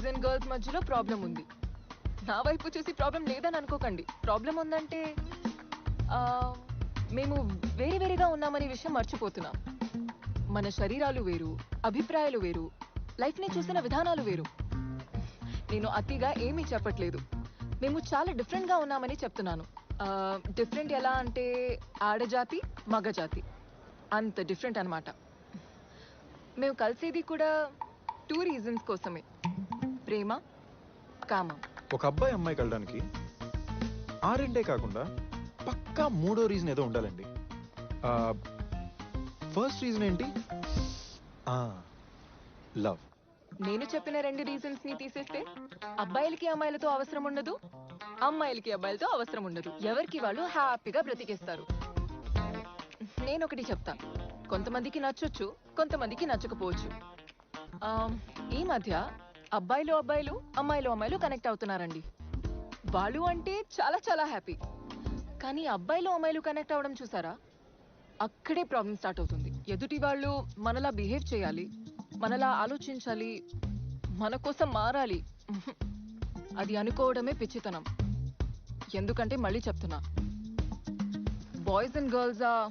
Boys and girls మధ్యలో problem ఉంది. నా వైపు చూసి ప్రాబ్లం లేదని అనుకోకండి. ప్రాబ్లం ఉందంటే మేము వేరే వేరేగా ఉన్నామనే విషయం మర్చిపోతున్నాం. మన శరీరాలు వేరు, అభిప్రాయాలు వేరు, లైఫ్ని చూసిన విధానాలు వేరు. నేను అతిగా ఏమీ చెప్పట్లేదు. మేము చాలా డిఫరెంట్గా ఉన్నామని చెప్తున్నాను. డిఫరెంట్ ఎలా అంటే ఆడజాతి మగజాతి అంత డిఫరెంట్ అనమాట. మేము కలిసేది కూడా 2 రీజన్స్ కోసమే, ప్రేమ కామం. ఒక అబ్బాయి అమ్మాయి కలడానికి ఆ రెండే కాకుండా పక్కా 3వ రీజన్ ఏదో ఉండాలండి. ఫస్ట్ రీజన్ ఏంటి? లవ్. నేను చెప్పిన 2 రీజన్స్ ని తీసేస్తే అబ్బాయిలకి అమ్మాయిలతో అవసరం ఉండదు, అమ్మాయిలకి అబ్బాయిలతో అవసరం ఉండదు. ఎవరికి వాళ్ళు హ్యాపీగా బ్రతికేస్తారు. నేను ఒకటి చెప్తా, కొంతమందికి నచ్చొచ్చు, కొంతమందికి నచ్చకపోవచ్చు. ఈ మధ్య అబ్బాయిలు అమ్మాయిలు కనెక్ట్ అవుతున్నారండి. వాళ్ళు అంటే చాలా చాలా హ్యాపీ. కానీ అబ్బాయిలు అమ్మాయిలు కనెక్ట్ అవ్వడం చూసారా, అక్కడే ప్రాబ్లం స్టార్ట్ అవుతుంది. ఎదుటి వాళ్ళు మనలా బిహేవ్ చేయాలి, మనలా ఆలోచించాలి, మన కోసం మారాలి. అది అనుకోవడమే పిచ్చితనం. ఎందుకంటే మళ్ళీ చెప్తున్నా, boys and girls are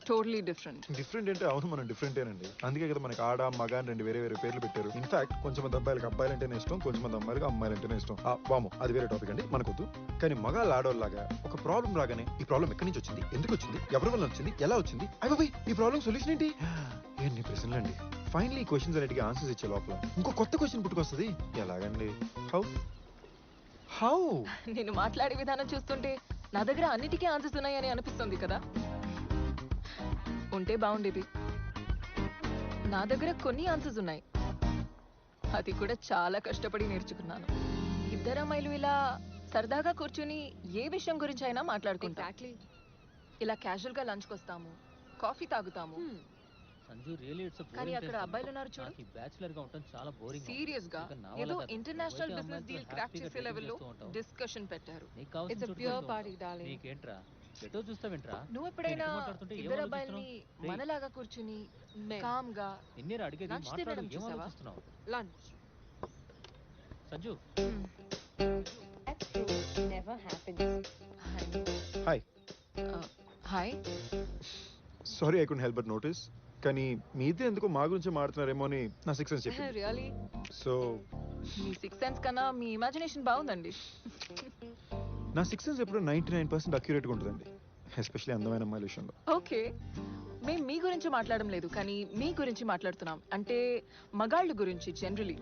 totally different. Different అంటే అవును, మనం డిఫరెంటేనండి. అందుకే కదా మనకి ఆడ మగ అని 2 వేరే వేరే పేర్లు పెట్టారు. ఇన్ఫాక్ట్ కొంచెం మంది అబ్బాయిలకు అబ్బాయిలు అంటేనే ఇష్టం, కొంచెం మంది అమ్మాయిలకు అమ్మాయిలు అంటేనే ఇష్టం. వామో, అది వేరే టాపిక్ అండి, మనకొద్దు. కానీ మగాళ్ళు ఆడవాళ్ళలాగా ఒక ప్రాబ్లం రాగానే ఈ ప్రాబ్లం ఎక్కడి నుంచి వచ్చింది, ఎందుకు వచ్చింది, ఎవరి వల్ల వచ్చింది, ఎలా వచ్చింది, అయ్యి ఈ ప్రాబ్లం సొల్యూషన్ ఏంటి, ఎన్ని ప్రశ్నలు అండి. ఫైనలీ క్వశ్చన్స్ అన్నిటికీ ఆన్సర్స్ ఇచ్చే లోపల ఇంకో కొత్త క్వశ్చన్ పుట్టుకొస్తుంది. ఎలాగండి? హౌ? నేను మాట్లాడే విధానం చూస్తుంటే నా దగ్గర అన్నిటికీ ఆన్సర్స్ ఉన్నాయని అనిపిస్తుంది కదా. ఉంటే బాగుండేది. నా దగ్గర కొన్ని ఆన్సర్స్ ఉన్నాయి, అది కూడా చాలా కష్టపడి నేర్చుకున్నాను. 2 అమ్మాయిలు ఇలా సరదాగా కూర్చుని ఏ విషయం గురించి అయినా మాట్లాడుకుంటాం. ఇలా క్యాజువల్ గా లంచ్కి వస్తాము, కాఫీ తాగుతాము. కానీ అక్కడ అబ్బాయిలు ఉన్నారు చూడు, సీరియస్ గా ఏదో ఇంటర్నేషనల్ బిజినెస్ డీల్ క్రాక్ చేసే లెవెల్లో డిస్కషన్ పెట్టారు. It's a pure party darling. నువ్వు ఎప్పుడైనా 2 అబ్బాయిల్ని మనలాగా కూర్చుని కామ్ గా లంచ్ తినడం చూసావా? Lunch Sanju. Hi. Hi. Sorry, I couldn't help but notice. కానీ మీ ఇద్దరు ఎందుకో మా గురించి మాట్లాడుతున్నారేమో అని నా 6th సెన్స్ చెప్పింది. రియల్లీ? సో మీ 6th సెన్స్ కన్నా మీ ఇమాజినేషన్ బాగుందండి. నా 6th సెన్స్ ఎప్పుడు 99% అక్యురేట్గా ఉంటుందండి, ఎస్పెషల్లీ అందమైన అమ్మాయిల విషయంలో. ఓకే, మేము మీ గురించి మాట్లాడడం లేదు, కానీ మీ గురించి మాట్లాడుతున్నాం. అంటే మగాళ్ళ గురించి generally.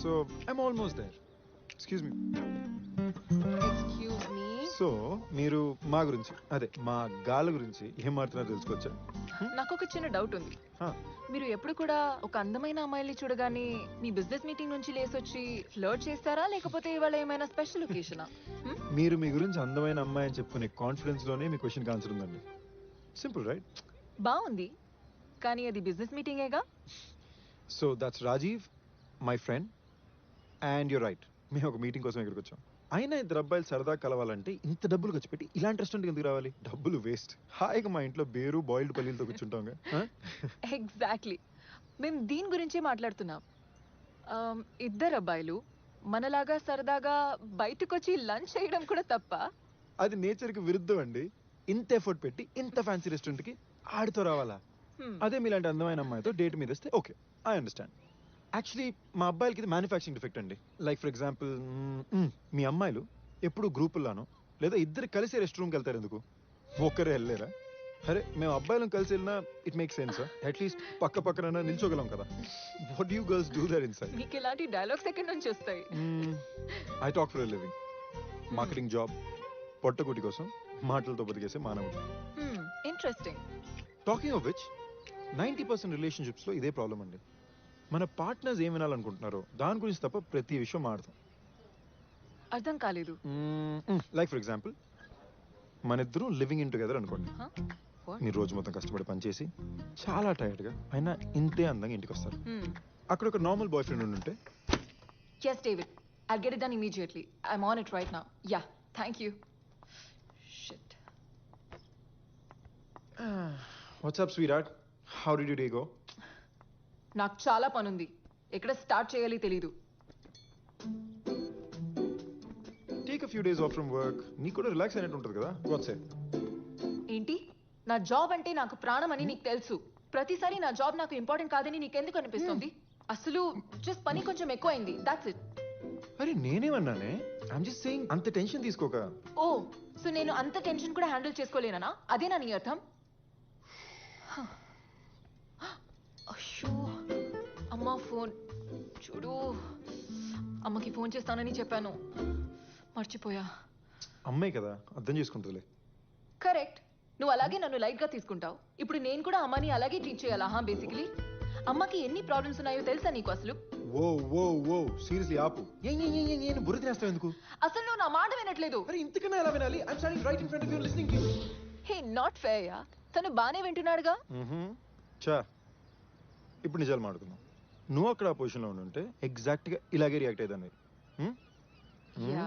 So I'm almost there. Excuse me. Excuse me. So మీరు మా గురించి, అదే మా గాళ్ళ గురించి ఏం మాట్లాడుతున్నారో తెలుసుకోవచ్చా? నాకు ఒక చిన్న డౌట్ ఉంది. మీరు ఎప్పుడు కూడా ఒక అందమైన అమ్మాయిని చూడగానే మీ బిజినెస్ మీటింగ్ నుంచి లేసొచ్చి ఫ్లర్ట్ చేస్తారా, లేకపోతే ఇవాళ ఏమైనా స్పెషల్ ఒకేషనా? మీరు మీ గురించి అందమైన అమ్మాయి అని చెప్పుకునే కాన్ఫిడెన్స్ లోనే మీ క్వశ్చన్ ఆన్సర్ ఉందండి. Simple, right? బాగుంది, కానీ అది బిజినెస్ మీటింగేగా. So that's Rajeev, my friend, and you're right, మేము ఒక మీటింగ్ కోసం ఇక్కడికి వచ్చాం. అయినా 2 అబ్బాయిలు సరదా కలవాలంటే ఇంత డబ్బులు ఖర్చు పెట్టి ఇలాంటి రెస్టారెంట్కి ఎందుకు రావాలి? డబ్బులు వేస్ట్. హాయిగా మా ఇంట్లో బేరు బాయిల్డ్ పల్లీలతో కూర్చుంటాం. ఎగ్జాక్ట్లీ, మేము దీని గురించే మాట్లాడుతున్నాం. 2 అబ్బాయిలు మనలాగా సరదాగా బయటకు వచ్చి లంచ్ చేయడం కూడా తప్ప? అది నేచర్కి విరుద్ధం అండి. ఇంత ఎఫర్ట్ పెట్టి ఇంత ఫ్యాన్సీ రెస్టారెంట్కి ఆడితో రావాలా? అదే మీలాంటి అందమైన అమ్మాయితో డేట్ మీద వస్తే ఓకే, ఐ అండర్స్టాండ్. యాక్చువల్లీ మా అబ్బాయిలకి ఇది మ్యానుఫ్యాక్చరింగ్ డిఫెక్ట్ అండి. లైక్ ఫర్ ఎగ్జాంపుల్, మీ అమ్మాయిలు ఎప్పుడు గ్రూపుల్లానో లేదా ఇద్దరు కలిసి రెస్ట్ రూమ్కి వెళ్తారు, ఎందుకు ఒక్కరే వెళ్ళలేరా? అరే మేము అబ్బాయిలను కలిసి వెళ్ళినా ఇట్ మేక్ సెన్స్. అట్లీస్ట్ పక్క పక్కన నిల్చోగలం కదా. What you girls do there inside? మీకు ఇలాంటి డైలాగ్స్ ఎక్కడి నుంచి వస్తాయి? I talk for a living. Marketing job, పొట్టగుడి కోసం మాటలతో బతికేసే మానవుడు. ఇంట్రెస్టింగ్. టాకింగ్ ఆఫ్ విచ్, 90% రిలేషన్షిప్స్లో ఇదే ప్రాబ్లం అండి. మన పార్ట్నర్స్ ఏం వినాలనుకుంటున్నారో దాని గురించి తప్ప ప్రతి విషయం మాడతాం. అర్థం కాలేదు. లైక్ ఫర్ ఎగ్జాంపుల్, మన ఇద్దరం లివింగ్ ఇన్ టుగెదర్ అనుకోండి. మీరు రోజు మొత్తం కష్టపడి పనిచేసి చాలా టైర్డ్గా అయినా ఇంతే అందంగా ఇంటికి వస్తారు. అక్కడ ఒక నార్మల్ బాయ్ ఫ్రెండ్ ఉంటే, yes David, I'll get it done immediately. I'm on it right now. Yeah, thank you. Shit. what's up sweetheart, how did your day go? నాకు చాలా పనుంది, ఎక్కడ స్టార్ట్ చేయాలి తెలీదు. Take a few days of from work నీకు కూడా relax అయినట్టు ఉంటుంది కదా వాట్సే ఏంటి నా జాబ్ అంటే నాకు ప్రాణం అని నీకు తెలుసు. ప్రతిసారి నా జాబ్ నాకు ఇంపార్టెంట్ కాదని నీకెందుకు అనిపిస్తుంది? అసలు జస్ట్ పని కొంచెం ఎక్కువైంది, దాట్స్ ఇట్. అరే నేనేమన్నానే ఐఎమ్ జస్ట్ సేయింగ్ అంత టెన్షన్ తీసుకోక. ఓ సో నేను అంత టెన్షన్ కూడా హ్యాండిల్ చేసుకోలేనా? అదేనా నీ అర్థం? అయ్యో అమ్మా ఫోన్ చూడు. అమ్మకి ఫోన్ చేస్తానని చెప్పాను, మర్చిపోయా. అమ్మాయి కదా అర్థం చేసుకుంటుందిలే. కరెక్ట్, నువ్వు అలాగే నన్ను లైట్ గా తీసుకుంటావు. ఇప్పుడు నేను కూడా అమ్మని అలాగే ట్రీట్ చేయాలా? బేసికలీ అమ్మకి ఎన్ని ప్రాబ్లమ్స్ ఉన్నాయో తెలుసా నీకు అసలు? ఓ ఓ ఓ సీరియస్లీ ఆపు. ఏం బుర్ర తినేస్తావు ఎందుకు? అసలు నువ్వు నా మాట వినట్లేదు. అరే ఇంతకన్నా ఎలా వినాలి? I'm standing right in front of you listening to you. Hey not fair yeah. తను బానే వింటున్నాడుగా. చా ఇప్పుడు నిజాలు మాట్లాడుకుందాం. నువ్వు అక్కడ ఆ పొజిషన్లో ఉండుంటే ఎగ్జాక్ట్ గా ఇలాగే రియాక్ట్ అయ్యేదాన్ని. Yeah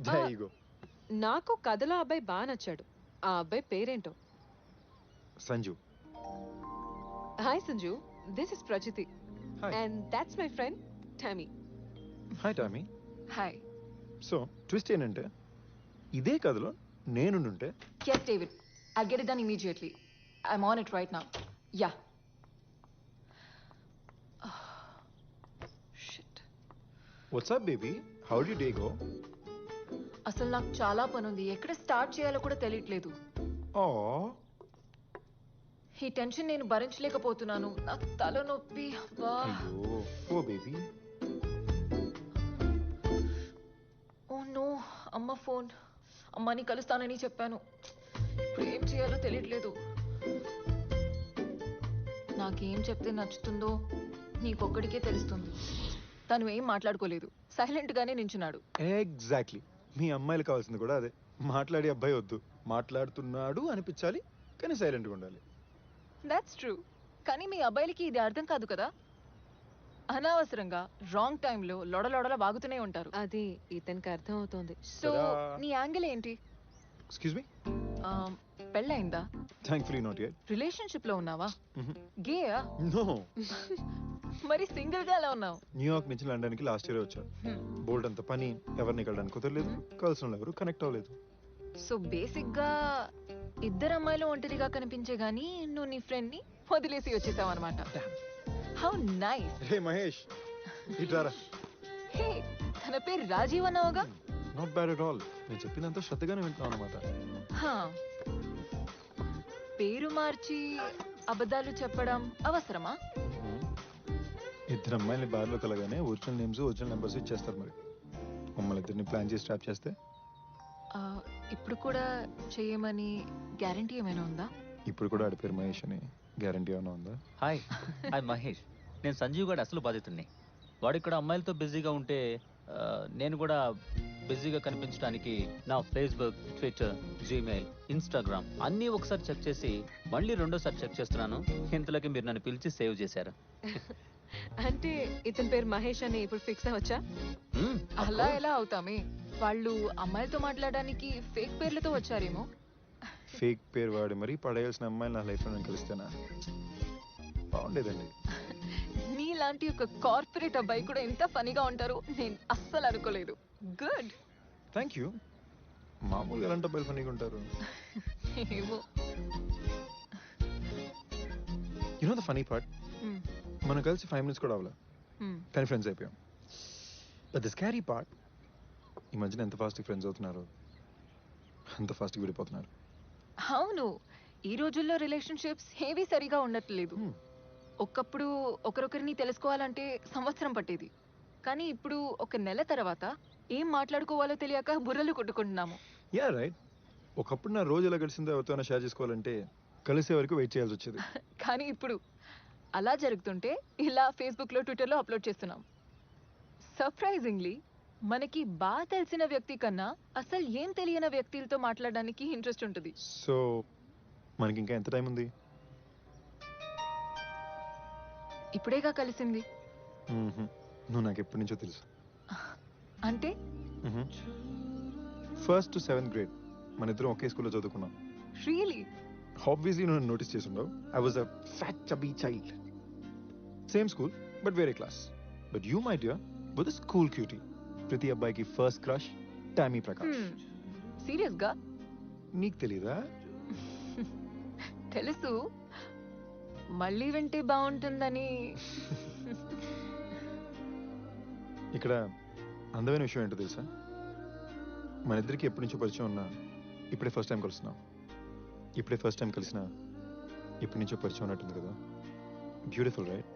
There you go. నాకు కథలో అబ్బాయి బాగా నచ్చాడు. ఆ అబ్బాయి పేరేంటో? Sanju. Hi Sanju, this is Prajiti Hi. And that's my friend Tommy. Hi Tommy. Hi. So twist ఏంటంటే ఇదే కథలో నేనుంటే Yes, David. I'll get it done immediately. I'm on it right now. Yeah. Shit. What's up baby how the day go? అసలు నాకు చాలా పని ఉంది, ఎక్కడ స్టార్ట్ చేయాలో కూడా తెలియట్లేదు. ఓ ఈ టెన్షన్ నేను భరించలేకపోతున్నాను. నా తల నొప్పి. అబ్బా. అయ్యో ఓ బేబీ. ఓ నో, అమ్మ ఫోన్. అమ్మని కలుస్తానని చెప్పాను, ఇప్పుడు ఏం చేయాలో తెలియట్లేదు. నాకేం చెప్తే నచ్చుతుందో నీకొక్కడికే తెలుస్తుంది. తను ఏం మాట్లాడుకోలేదు, సైలెంట్ గానే నించున్నాడు. ఎగ్జాక్ట్లీ మీ అమ్మాయిలు కావాల్సింది కూడా అదే. మాట్లాడే అబ్బాయి వద్దు, మాట్లాడుతున్నాడు అనిపించాలి కానీ సైలెంట్గా ఉండాలి. That's true. కానీ మీ అబ్బాయిలకి ఇది అర్థం కాదు కదా. అనవసరంగా రాంగ్ టైంలో లొడలొడల బాగుతూనే ఉంటారు. అది ఇతనికి అర్థం అవుతోంది. So Ta-da. నీ యాంగిల్ ఏంటి? Excuse me. పెళ్ళయిందా? Thankfully not yet. రిలేషన్షిప్ లో ఉన్నావా? గేయా? నో. మరి సింగిల్ గా ఎలా ఉన్నావు? న్యూయార్క్ నుంచి లండన్కి లాస్ట్ ఇయర్ వచ్చా. బోల్డ్ అంత పని, ఎవరిని కలడానికి కుదరలేదు, కలిసిన వాళ్ళు ఎవరు కనెక్ట్ అవ్వలేదు. సో బేసిక్ గా ఇద్దరు అమ్మాయిలు ఒంటరిగా కనిపించే గానీ నువ్వు నీ ఫ్రెండ్ ని వదిలేసి వచ్చేసావు అనమాట. How nice. హే మహేష్ ఇట్రారా. హే, తన పేరు రాజీవ్ అన్నావుగా? Not bad at all. నేను చెప్పిందంతా శ్రద్ధగానే వింటున్నాను అనమాట. హా. పేరు మార్చి అబద్ధాలు చెప్పడం అవసరమా? ఇద్దరు అమ్మాయిని బార్లో కలగానే ఒరిజినల్ నేమ్స్ ఒరిజినల్ నెంబర్స్ ఇచ్చేస్తారు. మరి మమ్మల్ని ఇద్దరిని ప్లాన్ చేసి ట్రాప్ చేస్తే ఆ, ఇప్పుడు కూడా చేయమని గ్యారంటీ ఏమైనా ఉందా? ఇప్పుడు కూడా ఆడి పేరు మహేష్ అని గ్యారంటీ ఏమైనా ఉందా? హాయ్ హాయ్ మహేష్, నేను సంజీవ్ గారు అసలు బాధితుడిని. వాడు ఇక్కడ అమ్మాయిలతో బిజీగా ఉంటే నేను కూడా బిజీగా కనిపించడానికి నా ఫేస్బుక్, ట్విట్టర్, జీమెయిల్, ఇన్స్టాగ్రామ్ అన్నీ ఒకసారి చెక్ చేసి మళ్ళీ రెండోసారి చెక్ చేస్తున్నాను. ఇంతలోకి మీరు నన్ను పిలిచి సేవ్ చేశారు. అంటే ఇతని పేరు మహేష్ అని ఇప్పుడు ఫిక్స్ అవ్వచ్చా? అలా ఎలా అవుతామే? వాళ్ళు అమ్మాయిలతో మాట్లాడడానికి ఫేక్ పేర్లతో వచ్చారేమో. ఫేక్ పేరు వాడి మరి పడేయాల్సిన అమ్మాయిలు నా లైఫ్లో నేను కలిస్తేనా బాగుండేదండి. నీలాంటి ఒక కార్పొరేట్ అబ్బాయి కూడా ఎంత ఫనీగా ఉంటారో నేను అస్సలు అనుకోలేదు. గుడ్. Thank you. మామూలుగా ఎలాంటి అబ్బాయిలు ఫనీగా ఉంటారు? ఏమో. You know the funny part, Hmm. మనం కలిసి 5 minutes కూడా అవ్వలే Hmm. కానీ ఫ్రెండ్స్ అయిపోయాం. బట్ ద స్కారీ పార్ట్, ఈ మధ్యన ఎంత ఫాస్ట్గా ఫ్రెండ్స్ అవుతున్నారు అంత ఫాస్ట్గా విడిపోతున్నారు. అవును, ఈ రోజుల్లో రిలేషన్షిప్స్ ఏవి సరిగా ఉండట్లేదు. Hmm. ఒకప్పుడు ఒకరొకరిని తెలుసుకోవాలంటే సంవత్సరం పట్టేది, కానీ ఇప్పుడు ఒక నెల తర్వాత ఏం మాట్లాడుకోవాలో తెలియక బుర్రలు కొట్టుకుంటున్నాము. Yeah right. ఒకప్పుడు నా రోజు ఎలా గడిచిందో ఎవరితోనైనా షేర్ చేసుకోవాలంటే కలిసే వరకు వెయిట్ చేయాల్సి వచ్చేది. కానీ ఇప్పుడు అలా జరుగుతుంటే ఇలా ఫేస్బుక్లో, ట్విట్టర్లో అప్లోడ్ చేస్తున్నాం. సర్ప్రైజింగ్లీ మనకి బాగా తెలిసిన వ్యక్తి కన్నా అసలు ఏం తెలియని వ్యక్తులతో మాట్లాడడానికి ఇంట్రెస్ట్ ఉంటుంది. సో మనకి ఇంకా ఎంత టైం ఉంది? ఇప్పుడేగా కలిసింది. నువ్వు నాకు ఎప్పటి నుంచో తెలుసు. అంటే ఫస్ట్ టు 7th grade మన ఇద్దరం ఒకే స్కూల్లో చదువుకున్నాం. రియలీ? ఆబ్వియస్లీ నువ్వు నోటీస్ చేసి ఉండవు. I was a fat chubby child. Same school but వేరే class. But you my dear with school cutie. ప్రతి అబ్బాయికి first crush Tommy Prakash. Serious గా? నీకు తెలీదా? తెలుసు, మళ్ళీ వింటే బాగుంటుందని. ఇక్కడ అందమైన విషయం ఏంటో తెలుసా? మన ఇద్దరికి ఎప్పటి నుంచో పరిచయం ఉన్నా ఇప్పుడే ఫస్ట్ టైం కలుస్తున్నాం. ఇప్పుడే ఫస్ట్ టైం కలిసిన ఇప్పటి నుంచో పరిచయం ఉన్నట్టుంది కదా. Beautiful right?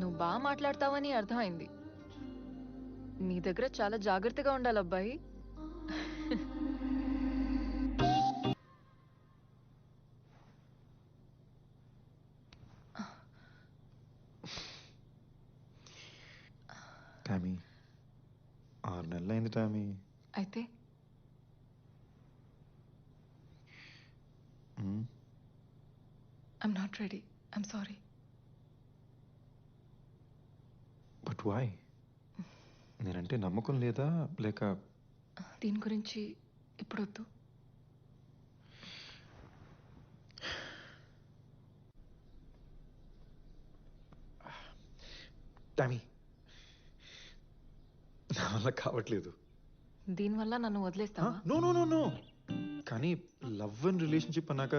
నువ్వు బాగా మాట్లాడతావని అర్థమైంది. నీ దగ్గర చాలా జాగ్రత్తగా ఉండాలి అబ్బాయి. టామీ 6 నెలలు అయింది టామీ. అయితే I'm not ready. I'm sorry. But why? నేనంటే నమ్మకం లేదా లేక? దీని గురించి ఇప్పుడొద్దు. టామీ నా వల్ల కావట్లేదు. దీనివల్ల నన్ను వదిలేస్తావా? No no no no. కానీ లవ్ అండ్ రిలేషన్షిప్ అన్నాక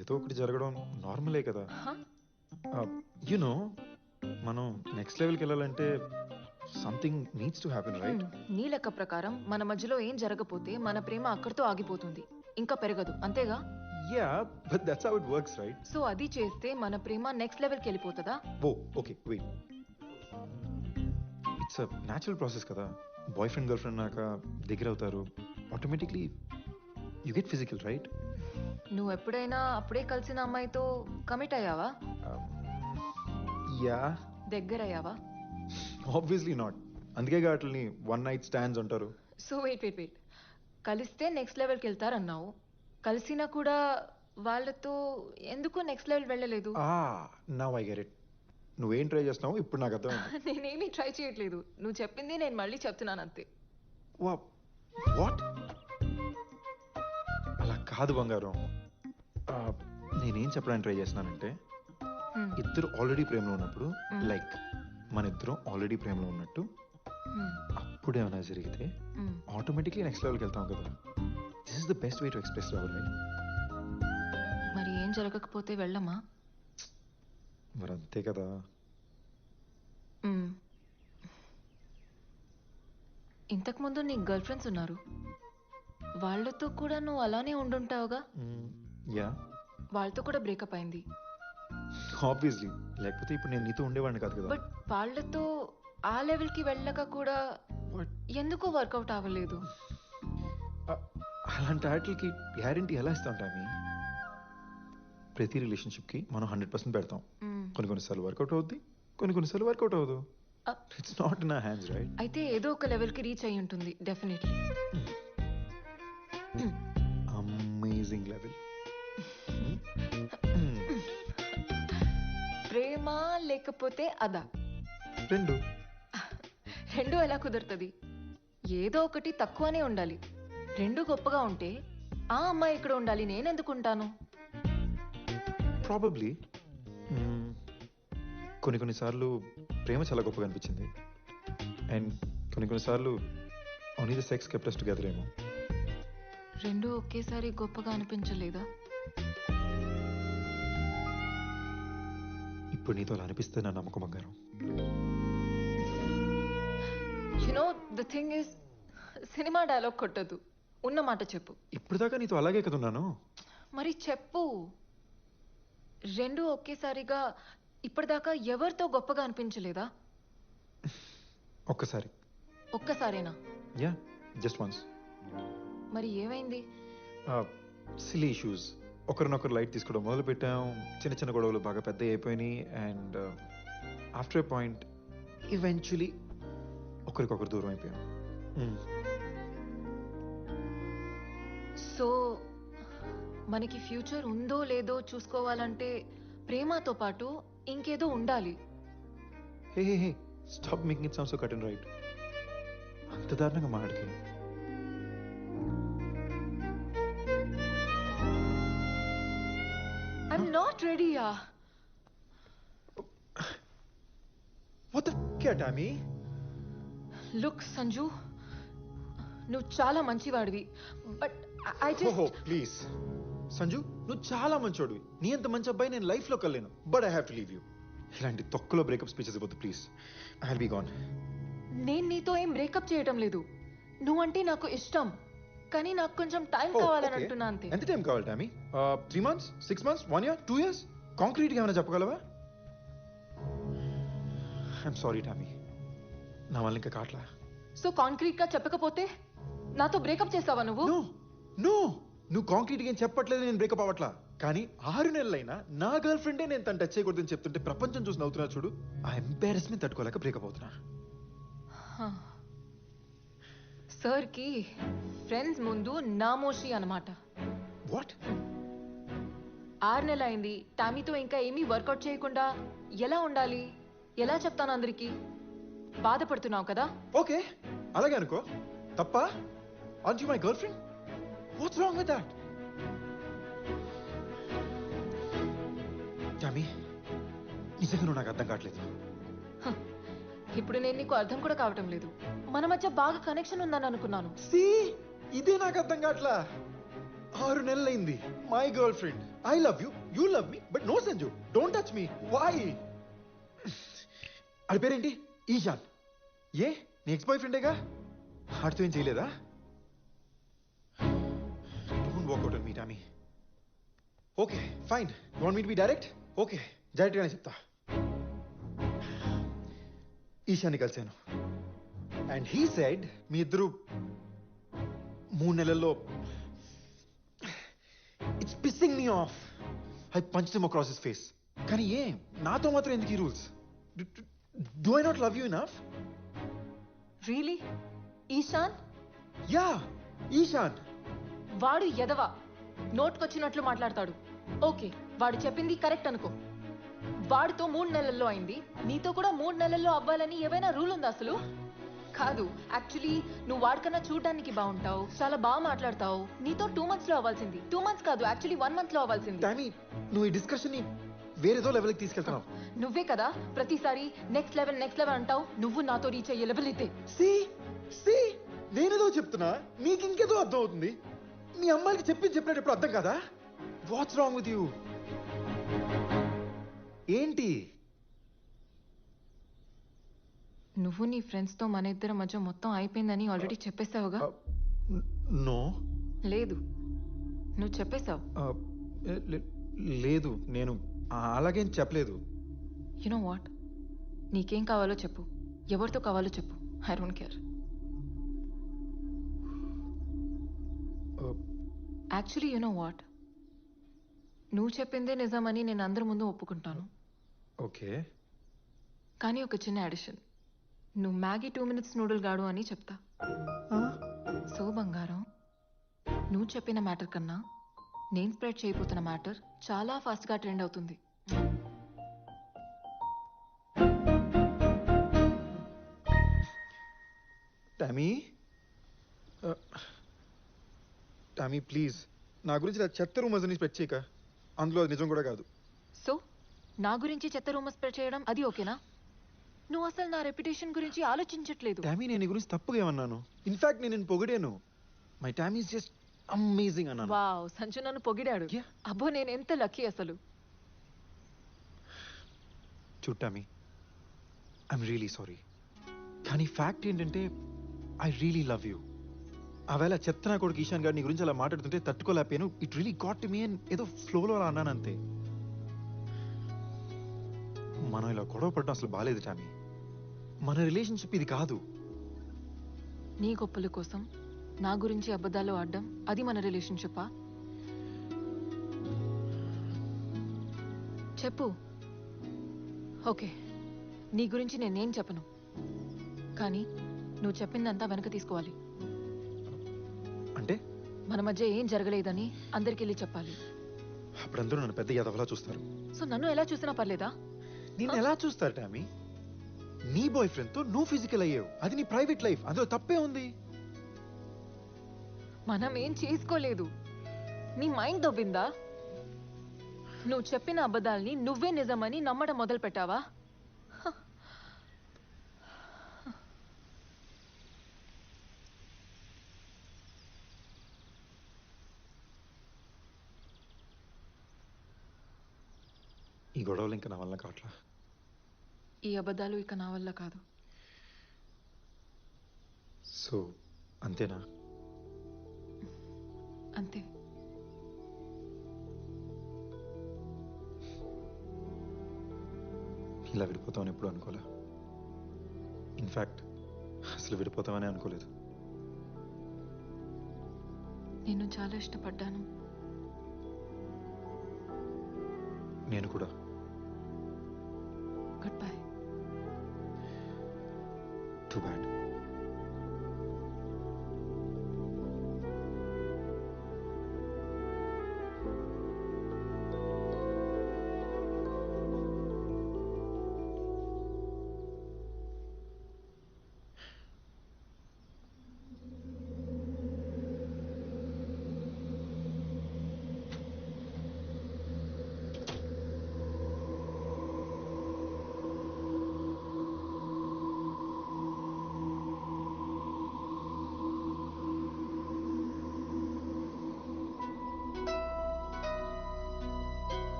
ఏదో ఒకటి జరగడం నార్మలే కదా. యునో మనం నెక్స్ట్ లెవెల్కి వెళ్ళాలంటే something needs to happen right? నీ లెక్క ప్రకారం మన మధ్యలో ఏం జరగపోతే మన ప్రేమ అక్కడితో ఆగిపోతుంది, ఇంకా పెరగదు, అంతేగా? Yeah but that's how it works right? So అది చేస్తే మన ప్రేమ నెక్స్ట్ లెవెల్కి వెళ్ళిపోతుందా? Oh okay wait. It's a natural process కదా. బాయ్ ఫ్రెండ్ గర్ల్ ఫ్రెండ్ నాక దగ్గర అవుతారు, automatically you get physical right? నువ్వు ఎప్పుడైనా అప్పుడే కలిసిన అమ్మాయితో కమిట్ అయ్యావా? యా. దగ్గరయ్యావా? Obviously not. అందుకే వాటిని వన్ నైట్ స్టాండ్స్ అంటారు. So wait. కలిస్తే నెక్స్ట్ లెవెల్కి వెళ్తారన్నావు, కలిసినా కూడా వాళ్ళతో ఎందుకు నెక్స్ట్ లెవెల్ వెళ్ళలేదు? Now I get it. నువ్వేం ట్రై చేస్తున్నావు ఇప్పుడు నాకు అర్థం. నేనేమీ ట్రై చేయట్లేదు, నువ్వు చెప్పింది నేను మళ్ళీ చెప్తున్నాను అంతే. వాట్? అలా కాదు బంగారం. నేనేం చెప్పడానికి ట్రై చేస్తున్నానంటే ఇద్దరు ఆల్రెడీ ప్రేమలో ఉన్నప్పుడు, లైక్ మన ఇద్దరం ఆల్రెడీ ప్రేమలో ఉన్నట్టు, అప్పుడు ఏమైనా జరిగితే ఆటోమేటిక్లీ నెక్స్ట్ లెవెల్కి వెళ్తాం కదా. This is the best way to express love right? మరి ఏం జరగకపోతే వెళ్ళమా? మరి అంతే కదా. ఇంతకుముందు నీ గర్ల్ ఫ్రెండ్స్ ఉన్నారు, వాళ్ళతో కూడా నువ్వు అలానే ఉండుంటావుగా. యా. వాళ్ళతో కూడా బ్రేకప్ అయింది. ఆబ్వియస్లీ, లేకపోతే ఇప్పుడు నేను నీతో ఉండేవాడిని కాదు కదా. బట్ వాళ్ళతో ఆ లెవెల్కి వెళ్ళక కూడా ఎందుకు వర్కౌట్ అవ్వలేదు? అలాంటి వాటికి గ్యారంటీ ఎలా ఇస్తాం టామీ? ప్రతి రిలేషన్షిప్కి మనం 100% పెడతాం. కొన్నిసార్లు వర్కౌట్ అవుద్ది, కొన్నిసార్లు వర్కౌట్ అవ్వదు. It's not in our hands right? అయితే ఏదో ఒక లెవెల్కి రీచ్ అయి ఉంటుంది డెఫినెట్లీ. Amazing level. ప్రేమ లేకపోతే అదా? రెండు ఎలా కుదురుతుంది? ఏదో ఒకటి తక్కువనే ఉండాలి. రెండు గొప్పగా ఉంటే ఆ అమ్మాయి ఇక్కడ ఉండాలి, నేనెందుకుంటాను? ప్రాబబ్లీ. కొన్నిసార్లు ప్రేమ చాలా గొప్పగా అనిపించింది, అండ్ కొన్నిసార్లు only the sex kept us together ఏమో. రెండు ఒకేసారి గొప్పగా అనిపించలేదా? ఇప్పుడు నీతో అలా అనిపిస్తే నా నమ్మకం బంగారం. You know the thing is, cinema dialogue కొట్టదు, ఉన్న మాట చెప్పు. ఇప్పుడు దాకా నీతో అలాగే కదున్నాను. మరి చెప్పు. రెండు ఒకేసారిగా ఇప్పటిదాకా ఎవరితో గొప్పగా అనిపించలేదా? ఒక్కసారేనా? Yeah, just once. మరి ఏమైంది? Silly issues. ఒకరినొకరు లైట్ తీసుకోవడం మొదలు పెట్టాం, చిన్న చిన్న గొడవలు బాగా పెద్ద అయిపోయినాయి, and after a point eventually ఒకరికొకరు దూరం అయిపోయాం. సో మనకి ఫ్యూచర్ ఉందో లేదో చూసుకోవాలంటే ప్రేమతో పాటు ఇంకేదో ఉండాలి. Hey hey hey, stop making it sound so cut and right. అంత దారుణంగా మాట్లాడికి. I'm not ready. What the fuck, Tammy? Look Sanju, నువ్వు చాలా మంచివాడివి, బట్ ఐ ఓహో జస్ట్ ప్లీజ్ సంజు, నువ్వు చాలా మంచోడివి. నీ అంత మంచి అబ్బాయి నేను లైఫ్ లో కలేను. But I have to leave you. ఇలాంటి తొక్కలో బ్రేకప్ స్పీచెస్ ఇవ్వద్దు please. I will be gone. నేను నీతో ఏం బ్రేకప్ చేయటం లేదు. నువ్వంటే నాకు ఇష్టం, కానీ నాకు కొంచెం టైం కావాలని అంటున్నా అంతే. ఎంత టైం కావాలి Tommy? 3 months, 6 months, 1 year, 2 years? కాంక్రీట్గా ఏమైనా చెప్పగలవా? ఐఎమ్ సారీ టామీ, నా వల్ల ఇంకా కాట్లా. సో కాంక్రీట్ గా చెప్పకపోతే నాతో బ్రేకప్ చేస్తావా నువ్వు? నో నో, నువ్వు కాంక్రీట్గా ఏం చెప్పట్లేదు, నేను బ్రేకప్ అవ్వట్లా. కానీ 6 నెలలైనా నా గర్ల్ ఫ్రెండే నేను తను టచ్ చేయకూడదని చెప్తుంటే ప్రపంచం చూసి నవ్వుతున్నా చూడు. ఆ ఎంబారెస్మెంట్ తట్టుకోలేక బ్రేకప్ అవుతున్నా. సార్ కి ఫ్రెండ్స్ ముందు నామోషి అన్నమాట. వాట్? 6 నెలలు అయింది, టామీతో ఇంకా ఏమీ వర్కౌట్ చేయకుండా ఎలా ఉండాలి? ఎలా చెప్తాను అందరికి? బాధపడుతున్నావు కదా? ఓకే, అలాగే అనుకో. తప్ప? Art you my girl friend? What's wrong with that? Tommy, నిజంగా నువ్వు నాకు అర్థం కావట్లేదు. ఇప్పుడు నేను నీకు అర్థం కూడా కావటం లేదు. మన మధ్య బాగా కనెక్షన్ ఉందని అనుకున్నాను. See? ఇదే నాకు అర్థం కావట్లా. 6 నెలలైంది. My girlfriend. I love you, you love me, but no Sanju, don't touch me. Why? అది పేరేంటి? ఈశాన్. ఏ నీ ఎక్స్ బాయ్ ఫ్రెండేగా? ఆడితో ఏం చేయలేదా? Don't walk out on me Tommy. Okay fine, you want me to be direct? Okay, direct గానే చెప్తా. ఈశాన్ని కలిశాను and he said me ఇద్దరు 3 నెలల్లో. It's pissing me off. I punched him across his face. కానీ ఏం నాతో మాత్రం ఎందుకు ఈ rules? Do I not love you enough? Really? Ishaan? Yeah, Ishaan. వాడు ఎదవా, నోట్కొచ్చినట్లు మాట్లాడతాడు. ఓకే, వాడు చెప్పింది కరెక్ట్ అనుకో. వాడితో 3 నెలల్లో అయింది, నీతో కూడా 3 నెలల్లో అవ్వాలని ఏవైనా రూల్ ఉందా అసలు? కాదు, యాక్చువల్లీ నువ్వు వాడికన్నా చూడడానికి బాగుంటావు, చాలా బాగా మాట్లాడతావు. నీతో 2 months లో అవ్వాల్సింది 2 months కాదు, యాక్చువల్లీ 1 month లో అవ్వాల్సింది. టామీ, నువ్వు ఈ డిస్కషన్ ని వేరేదో లెవెల్కి తీసుకెళ్తున్నావు. నువ్వే కదా ప్రతిసారి నెక్స్ట్ లెవెల్ అంటావు. నువ్వు నాతో రీచ్ అయ్యే లెవెల్ అయితే. సి నేనేదో చెప్తున్నా, నీకు ఇంకేదో అర్థం అవుతుంది. మీ అమ్మాయికి చెప్పినప్పుడు అర్థం కదా? What's wrong with you? ఏంటి? నువ్వు నీ ఫ్రెండ్స్ తో మన ఇద్దరి మధ్య మొత్తం అయిపోయిందని ఆల్రెడీ చెప్పేశావుగా? నో. లేదు, నువ్వు చెప్పేశావు. లేదు, నేను అలాగేం చెప్పలేదు. యు నో వాట్, నీకేం కావాలో చెప్పు, ఎవరితో కావాలో చెప్పు. I don't care. Actually you know what, నువ్వు చెప్పిందే నిజమని నేను అందరి ముందు ఒప్పుకుంటాను. ఓకే, కానీ ఒక చిన్న అడిషన్. నువ్వు మ్యాగీ 2 minutes నూడిల్ గాడు అని చెప్తా. సో బంగారం, నువ్వు చెప్పిన మ్యాటర్ కన్నా నేను స్ప్రెడ్ చేయబోతున్న మ్యాటర్ చాలా ఫాస్ట్గా ట్రెండ్ అవుతుంది. టామీ, టామీ ప్లీజ్, నా గురించి ఇలా చెత్త రూమర్స్ అని స్ప్రెడ్ చేయక. అందులో అది నిజం కూడా కాదు. సో నా గురించి చెత్త రూమర్ స్ప్రెడ్ చేయడం అది ఓకేనా? నువ్వు అసలు నా రెప్యుటేషన్ గురించి ఆలోచించట్లేదు. టామీ, నేను నీ గురించి తప్పుగా ఏమన్నాను? ఇన్ఫాక్ట్ నేను పొగిడాను. My Tammy is just amazing అన్నాను. వావ్, సంజు నన్ను పొగిడాడు. Yeah. అబ్బో, నేను ఎంత లక్కీ అసలు. చూడు టామీ, ఐఎమ్ రియలీ సారీ. కానీ ఫ్యాక్ట్ ఏంటంటే ఐ రియలీ లవ్ యూ. ఆవేళ చెత్త కొడుకు ఈశాన్ గారు నీ గురించి అలా మాట్లాడుతుంటే తట్టుకోలేకపోయాను. It really got to me and ఏదో ఫ్లోలో అలా అన్నాను అంతే. మనం ఇలా గొడవ పడడం అసలు బాలేదు టామీ. మన రిలేషన్షిప్ ఇది కాదు. నీ గొప్పల కోసం నా గురించి అబద్ధాలు ఆడడం అది మన రిలేషన్షిప్పా? చెప్పు. ఓకే, నీ గురించి నేనేం చెప్పను, కానీ నువ్వు చెప్పిందంతా వెనక తీసుకోవాలి. అంటే మన మధ్య ఏం జరగలేదని అందరికి వెళ్ళి చెప్పాలి. అప్పుడందరూ నన్ను పెద్ద యాదవలా చూస్తారు. సో నన్ను ఎలా చూసినా పర్లేదా? నిన్ను ఎలా చూస్తారు టామీ? నీ బాయ్ ఫ్రెండ్ తో నువ్వు ఫిజికల్ అయ్యావు, అది నీ ప్రైవేట్ లైఫ్, అందులో తప్పే ఉంది. మనం ఏం చేసుకోలేదు. నీ మైండ్ దొబ్బిందా? నువ్వు చెప్పిన అబద్ధాల్ని నువ్వే నిజమని నమ్మడం మొదలు పెట్టావా? ఈ గొడవలు ఇంకా నా వల్ల కావట్లా. ఈ అబద్ధాలు ఇక నా వల్ల కాదు. సో అంతేనా? అంతే. ఇలా విడిపోతామని ఎప్పుడు అనుకోలే. ఇన్ఫ్యాక్ట్ అసలు విడిపోతామని అనుకోలేదు. నేను చాలా ఇష్టపడ్డాను. నేను కూడా. Good bye. Too bad.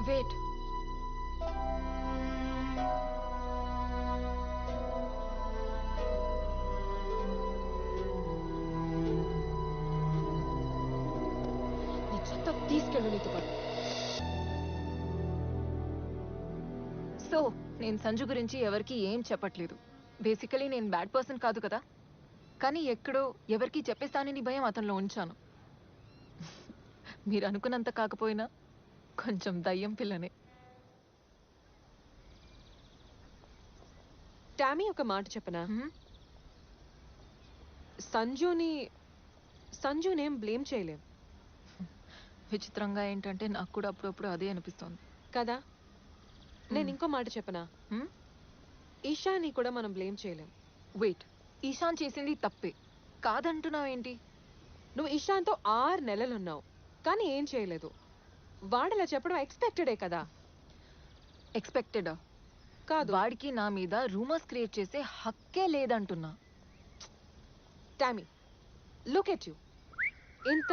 Wait. నీ చెత్త తీసుకెళ్ళు నీతో పాటు. సో నేను సంజు గురించి ఎవరికి ఏం చెప్పట్లేదు. బేసికలీ నేను బ్యాడ్ పర్సన్ కాదు కదా, కానీ ఎక్కడో ఎవరికి చెప్పేస్తానని భయం అతనిలో ఉంచాను. మీరు అనుకున్నంత కాకపోయినా కొంచెం దయ్యం పిల్లనే. టామీ ఒక మాట చెప్పనా? హ్మ్? సంజునేం బ్లేమ్ చేయలేం విచిత్రంగా ఏంటంటే నాకు కూడా అప్పుడప్పుడు అదే అనిపిస్తోంది కదా. నేను ఇంకో మాట చెప్పనా? హ్మ్? ఈషాని కూడా మనం బ్లేమ్ చేయలేం. వెయిట్, ఈశాన్ చేసింది తప్పే కాదంటున్నావేంటి? నువ్వు ఈషాన్తో 6 నెలలున్నావు కానీ ఏం చేయలేదు. వాడిలా చెప్పడం ఎక్స్పెక్టెడే కదా. ఎక్స్పెక్టెడా? కాదు. వాడికి నా మీద రూమర్స్ క్రియేట్ చేసే హక్కే లేదంటున్నా. Tammy, look at you. ఇంత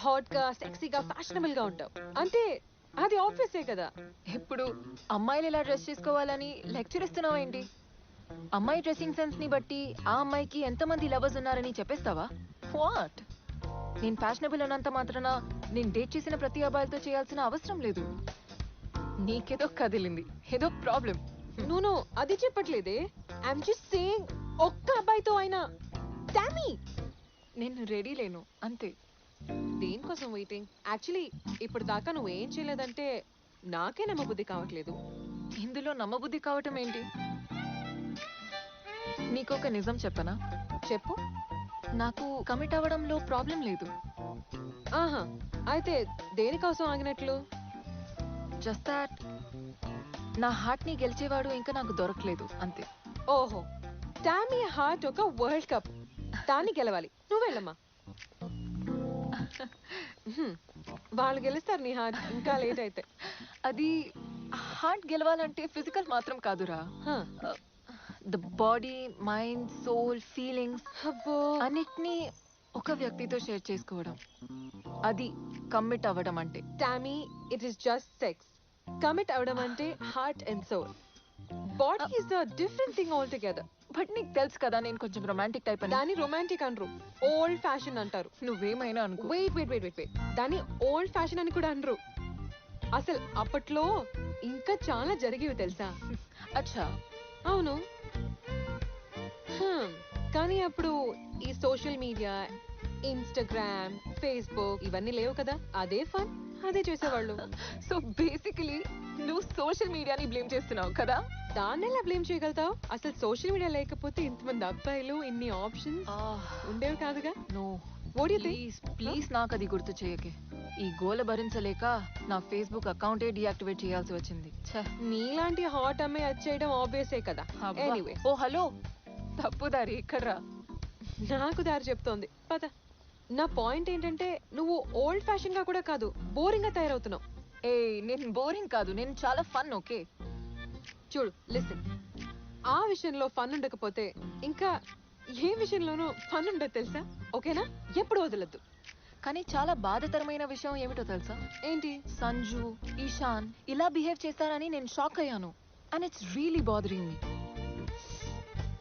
హాట్ గా సెక్సీగా ఫ్యాషనబుల్ గా ఉంటావు అంటే అది ఆబ్వియసే కదా. ఇప్పుడు అమ్మాయిలు ఎలా డ్రెస్ చేసుకోవాలని లెక్చర్ ఇస్తున్నావేంటి? అమ్మాయి డ్రెస్సింగ్ సెన్స్ ని బట్టి ఆ అమ్మాయికి ఎంతమంది లవర్స్ ఉన్నారని చెప్పేస్తావా? వాట్? నేను ఫ్యాషనబుల్ అన్నంత మాత్రాన నేను డేట్ చేసిన ప్రతి అబ్బాయిలతో చేయాల్సిన అవసరం లేదు. నీకేదో కదిలింది, ఏదో ప్రాబ్లం. నువ్వు అది చెప్పట్లేదే. ఐఎమ్ జస్ట్ సేయింగ్ ఒక్క అబ్బాయితో అయినా. టామీ, నేను రెడీ లేను అంతే. దేనికోసం వెయిటింగ్? యాక్చువల్లీ ఇప్పుడు దాకా నువ్వేం చేయలేదంటే నాకే నమ్మబుద్ధి కావట్లేదు. ఇందులో నమ్మబుద్ధి కావటం ఏంటి? నీకొక నిజం చెప్పనా? చెప్పు. నాకు కమిట్ అవ్వడంలో ప్రాబ్లం లేదు. ఆహా, అయితే దేనికోసం ఆగినట్లు? జస్ట్ దాట్ నా హార్ట్ ని గెలిచేవాడు ఇంకా నాకు దొరకలేదు అంతే. ఓహో, టామీ హార్ట్ ఒక వరల్డ్ కప్, దాన్ని గెలవాలి. నువ్వు వెళ్ళమ్మా. వాళ్ళు గెలుస్తారు నీ హార్ట్, ఇంకా లేట్ అయితే. అది హార్ట్ గెలవాలంటే ఫిజికల్ మాత్రం కాదురా. హా. The body, mind, soul, feelings అబ్బో, అన్నిటినీ ఒక వ్యక్తితో షేర్ చేసుకోవడం, అది కమిట్ అవ్వడం అంటే. Tommy, it is just sex. Commit అవడం అంటే heart and soul. Body is a different thing altogether. But నీకు తెలుసు కదా నేను కొంచెం రొమాంటిక్ టైప్ అని. దాన్ని రొమాంటిక్ అనరు, ఓల్డ్ ఫ్యాషన్ అంటారు. నువ్వేమైనా అనుకో. Wait wait wait wait wait దాన్ని ఓల్డ్ ఫ్యాషన్ అని కూడా అనరు. అసలు అప్పట్లో ఇంకా చాలా జరిగేవి తెలుసా? అచ్చా. అవును. కానీ అప్పుడు ఈ సోషల్ మీడియా, ఇన్స్టాగ్రామ్, ఫేస్బుక్ ఇవన్నీ లేవు కదా. అదే ఫన్, అదే చేసేవాళ్ళు. సో బేసికలీ నువ్వు సోషల్ మీడియాని బ్లేమ్ చేస్తున్నావు కదా. దాన్ని ఎలా బ్లేమ్ చేయగలుగుతావు? అసలు సోషల్ మీడియా లేకపోతే ఇంతమంది అబ్బాయిలు, ఇన్ని ఆప్షన్స్ ఉండేవి కాదుగా. No, What do you think? Please please నాకు అది గుర్తు చేయకే. ఈ గోల భరించలేక నా ఫేస్బుక్ అకౌంటే డియాక్టివేట్ చేయాల్సి వచ్చింది. ఛ. నీలాంటి హాట్ అమ్మాయి వచ్చేయడం ఆబ్వియసే కదా. అబ్బా. ఎనీవే, ఓ హలో, తప్పుదారి ఇక్కడ్రా. నాకు దారి చెప్తోంది పద. నా పాయింట్ ఏంటంటే నువ్వు ఓల్డ్ ఫ్యాషన్ గా కూడా కాదు, బోరింగ్ గా తయారవుతున్నావు. ఏ, నేను బోరింగ్ కాదు, నేను చాలా ఫన్. ఓకే చూడు, లిసన్. ఆ విషయంలో ఫన్ ఉండకపోతే ఇంకా ఏ విషయంలోనూ ఫన్ ఉండదు తెలుసా. ఓకేనా? ఎప్పుడు వదలద్దు. కానీ చాలా బాధాకరమైన విషయం ఏమిటో తెలుసా? ఏంటి? సంజు, ఈశాన్ ఇలా బిహేవ్ చేస్తారని నేను షాక్ అయ్యాను. And it's really bothering me.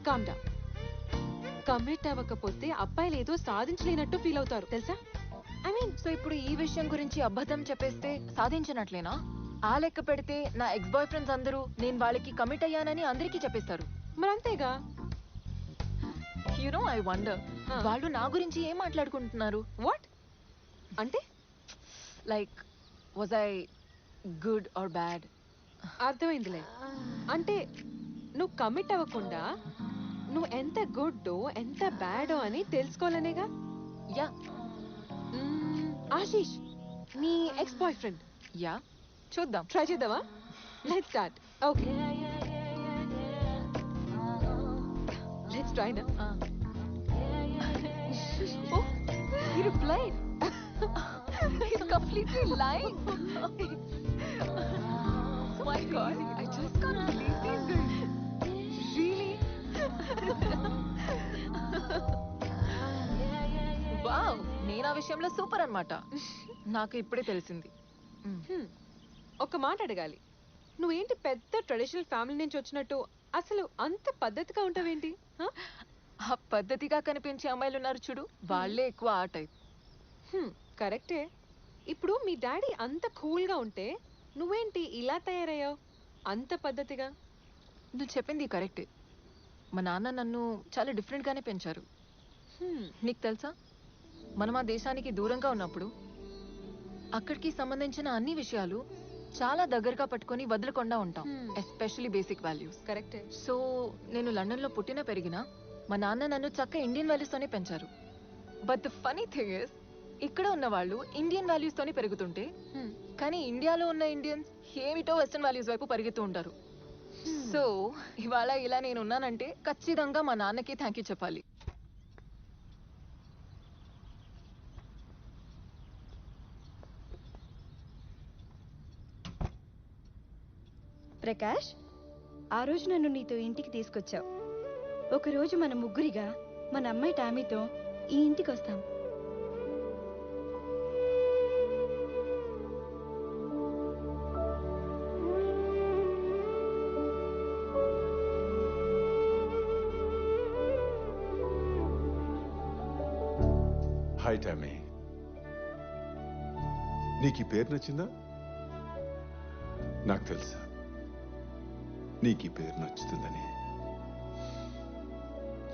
Calm down. Commit అవ్వకపోతే అబ్బాయిలు ఏదో సాధించలేనట్టు ఫీల్ అవుతారు తెలుసా? ఐ మీన్, సో ఇప్పుడు ఈ విషయం గురించి అబద్ధం చెప్పేస్తే సాధించినట్లేనా? ఆ లెక్క పెడితే నా ఎక్స్ బాయ్ ఫ్రెండ్స్ అందరూ నేను వాళ్ళకి కమిట్ అయ్యానని అందరికీ చెప్పేస్తారు. మరంతేగా. యు నో, ఐ వండర్ వాళ్ళు నా గురించి ఏం మాట్లాడుకుంటున్నారు. వాట్ అంటే? Like, was I good or bad? అర్థమైందిలే. అంటే నువ్వు కమిట్ అవ్వకుండా నువ్వు ఎంత గుడ్డో ఎంత బ్యాడో అని తెలుసుకోవాలనేగా. యా. ఆశీష్, నీ ఎక్స్ బాయ్ ఫ్రెండ్. యా, చూద్దాం. ట్రై చేద్దామా? Let's start. Okay, let's try నా. Oh, he replied. He's completely lying. Oh my God, I just can't believe these guys. Really? Wow, నేను ఆ విషయంలో సూపర్ అన్నమాట. నాకు ఇప్పుడే తెలిసింది. ఒక మాట అడగాలి. నువ్వేంటి పెద్ద ట్రెడిషనల్ ఫ్యామిలీ నుంచి వచ్చినట్టు అసలు అంత పద్ధతిగా ఉంటావేంటి? ఆ పద్ధతిగా కనిపించే అమ్మాయిలు ఉన్నారు చూడు, వాళ్ళే ఎక్కువ ఆ టైప్. కరెక్టే. ఇప్పుడు మీ డాడీ అంత కూల్గా ఉంటే నువ్వేంటి ఇలా తయారయ్యావు అంత పద్ధతిగా? నువ్వు చెప్పింది కరెక్టే. మా నాన్న నన్ను చాలా డిఫరెంట్గానే పెంచారు. నీకు తెలుసా, మనం ఆ దేశానికి దూరంగా ఉన్నప్పుడు అక్కడికి సంబంధించిన అన్ని విషయాలు చాలా దగ్గరగా పట్టుకొని వదలకుండా ఉంటాం, ఎస్పెషల్లీ బేసిక్ వాల్యూస్. కరెక్టే. సో నేను లండన్లో పుట్టిన పెరిగిన మా నాన్న నన్ను చక్క ఇండియన్ వాల్యూస్తోనే పెంచారు. But the funny thing is, ఇక్కడ ఉన్న వాళ్ళు ఇండియన్ వాల్యూస్తోనే పెరుగుతుంటే కానీ ఇండియాలో ఉన్న ఇండియన్స్ ఏమిటో వెస్టర్న్ వాల్యూస్ వైపు పరిగెత్తూ ఉంటారు. సో ఇవాళ ఇలా నేను ఉన్నానంటే ఖచ్చితంగా మా నాన్నకి థ్యాంక్ యూ చెప్పాలి. ప్రకాష్, ఆ రోజు నన్ను నీతో ఇంటికి తీసుకొచ్చావు. ఒకరోజు మన ముగ్గురిగా మన అమ్మాయి టామీతో ఈ ఇంటికి వస్తాం. హాయ్ టామీ, నీకు ఈ పేరు నచ్చిందా? నాకు తెలుసా నీకు ఈ పేరు నచ్చుతుందని.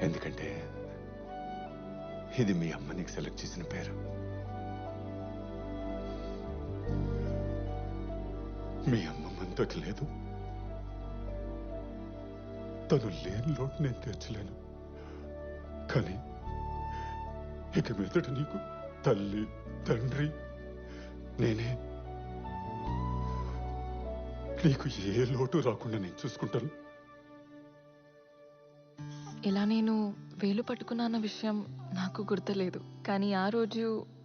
ఎందుకంటే ఇది మీ అమ్మ నీకు సెలెక్ట్ చేసిన పేరు. మీ అమ్మ మనతోటి లేదు. తను లేని లోటు నేను తీర్చలేను. కానీ ఇక మీదట నీకు తల్లి తండ్రి నేనే. నీకు ఏ లోటు రాకుండా నేను చూసుకుంటాను. ఇలా నేను వేలు పట్టుకున్న విషయం నాకు గుర్తులేదు, కానీ ఆ రోజు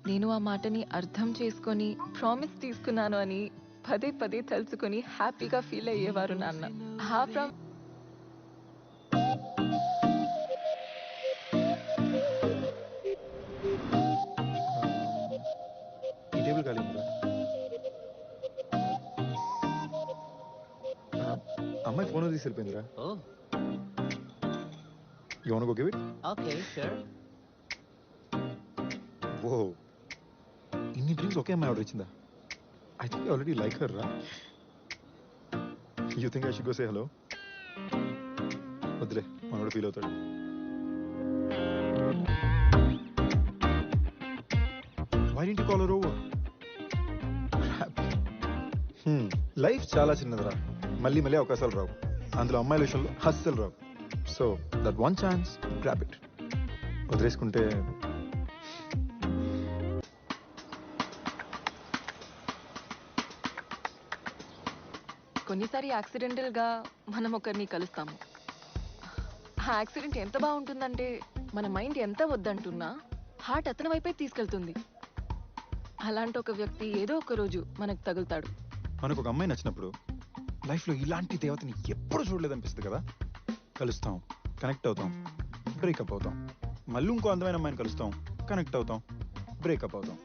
నేను ఆ మాటని అర్థం చేసుకొని ప్రామిస్ తీసుకున్నాను అని పదే పదే తలుచుకొని హ్యాపీగా ఫీల్ అయ్యేవారు నాన్న. ఈ టేబుల్ ఖాళీ ఉందా? అమ్మాయి ఫోన్ తీసి వెళ్ళిపోయిందిరా. Oh, You wanna go give it? okay, sure. Whoa. ఇన్ని డ్రింక్స్ ఒకే అమ్మాయి ఆర్డర్ ఇచ్చిందా? I think you already like her, రా. You think I should go say hello? వద్దులే, మనోడు ఫీల్ అవుతాడు. Why didn't you call her over? Life చాలా చిన్నదిరా, మళ్ళీ మళ్ళీ అవకాశాలు రావు. అందులో అమ్మాయిల విషయంలో అస్సలు రావు. So that one chance, grab it. వదిలేసుకుంటే కొన్నిసారి యాక్సిడెంటల్ గా మనం ఒకరిని కలుస్తాము. ఆ యాక్సిడెంట్ ఎంత బాగుంటుందంటే మన మైండ్ ఎంత వద్దంటున్నా హార్ట్ అతని వైపే తీసుకెళ్తుంది. అలాంటి ఒక వ్యక్తి ఏదో ఒక రోజు మనకు తగులుతాడు. మనకు ఒక అమ్మాయి నచ్చినప్పుడు లైఫ్లో ఇలాంటి దేవతని ఎప్పుడు చూడలేదనిపిస్తుంది కదా. కలుస్తాం, కనెక్ట్ అవుతాం, బ్రేకప్ అవుతాం, మళ్ళీ ఇంకో అందమైన అమ్మాయిని కలుస్తాం, కనెక్ట్ అవుతాం, బ్రేకప్ అవుతాం.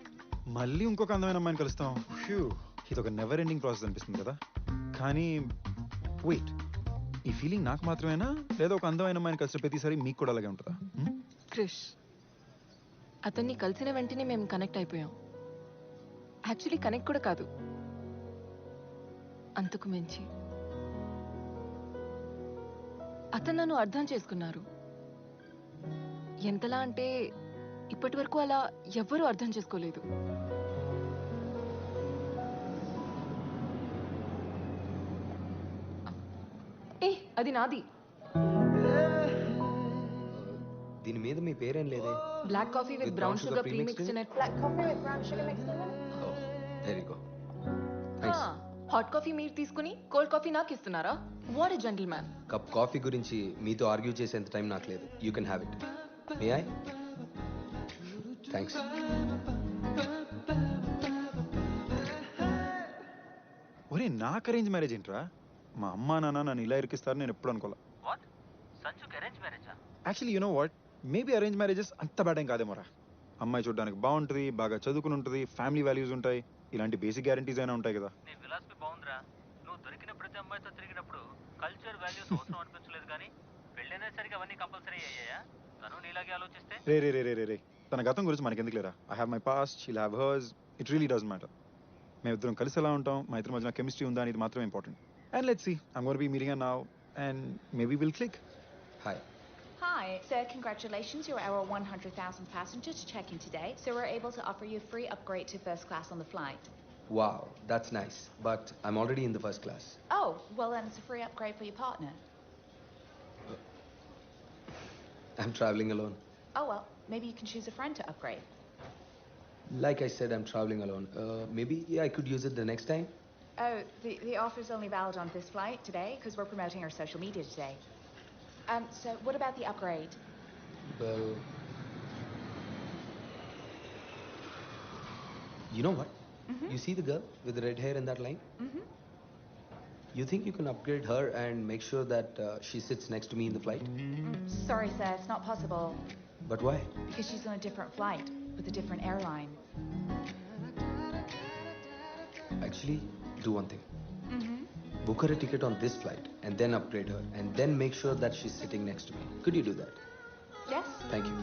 మళ్ళీ ఇంకొక అందమైన అమ్మాయిని కలుస్తాం హ్యూ ఇది ఒక నెవర్ ఎండింగ్ ప్రాసెస్ అనిపిస్తుంది కదా కానీ వెయిట్ ఈ ఫీలింగ్ నాకు మాత్రమేనా లేదా ఒక అందమైన అమ్మాయిని కలిసిన ప్రతిసారి మీకు కూడా అలాగే ఉంటుందా క్రిష్ అతన్ని కలిసిన వెంటనే మేము కనెక్ట్ అయిపోయాం యాక్చువల్లీ కనెక్ట్ కూడా కాదు అంతకు మించి అతను నన్ను అర్థం చేసుకున్నారు ఎంతలా అంటే ఇప్పటి వరకు అలా ఎవ్వరూ అర్థం చేసుకోలేదు ఏ అది నాది దీని మీద మీ పేరేం లేదే black coffee with brown sugar pre mixed in it black coffee with brown sugar mixed in very go it hot coffee మీరు తీసుకుని కోల్డ్ కాఫీ నాకు ఇస్తున్నారా what a gentleman cup coffee గురించి మీతో ఆర్గ్యూ చేసేంత టైం నాకు లేదు you can have it may I thanks ఒరే నాకు అరేంజ్ మ్యారేజ్ ఏంట్రా మా అమ్మా నాన్న నన్ను ఇలా ఇరికిస్తారు నేను ఎప్పుడు అనుకోలే వాట్ సంజుకి అరేంజ్ మ్యారేజా actually you know what maybe arrange marriages అంత బ్యాడ్ ఏం కాదేమోరా అమ్మాయి చూడడానికి బాగుంటుంది బాగా చదువుకుని ఉంటుంది ఫ్యామిలీ వాల్యూస్ ఉంటాయి ఇలాంటి బేసిక్ గ్యారంటీస్ అయినా ఉంటాయి కదా నీ ఫిలాసఫీ బాగుందిరా నువ్వు దొరికిన ప్రతి అమ్మాయితో తిరిగినప్పుడు కల్చర్ వాల్యూస్ అవసరం అనిపించలేదు కానీ పెళ్ళైనసరికి అవన్నీ కంపల్సరీ అయ్యాయా తను నీలాగే ఆలోచిస్తే రే రే రే రే రే రే తన గతం గురించి మనకి ఎందుకు లేరా I have my past she'll have hurts it really doesn't matter మేము ఇద్దరం కలిసి ఎలా ఉంటాం మా ఇద్దరి మధ్యన కెమిస్ట్రీ ఉందా అనేది మాత్రమే important and let's see I'm gonna be meeting her now and maybe will click hi Hi, sir. Congratulations. You're our 100,000 passenger to check in today, so we're able to offer you a free upgrade to first class on the flight. Wow that's nice but I'm already in the first class Oh, well then it's a free upgrade for your partner. I'm travelling alone Oh well, maybe you can choose a friend to upgrade. Like I said I'm travelling alone maybe I could use it the next time Oh, the offer is only valid on this flight today because we're promoting our social media today. So what about the upgrade? Well, you know what? You see the girl with the red hair in that line? You think you can upgrade her and make sure that she sits next to me in the flight? Sorry, sir, it's not possible But why? because she's on a different flight with a different airline. Actually, do one thing. Book her a ticket on this flight and then upgrade her and then make sure that she's sitting next to me. Could you do that? Yes? Thank you.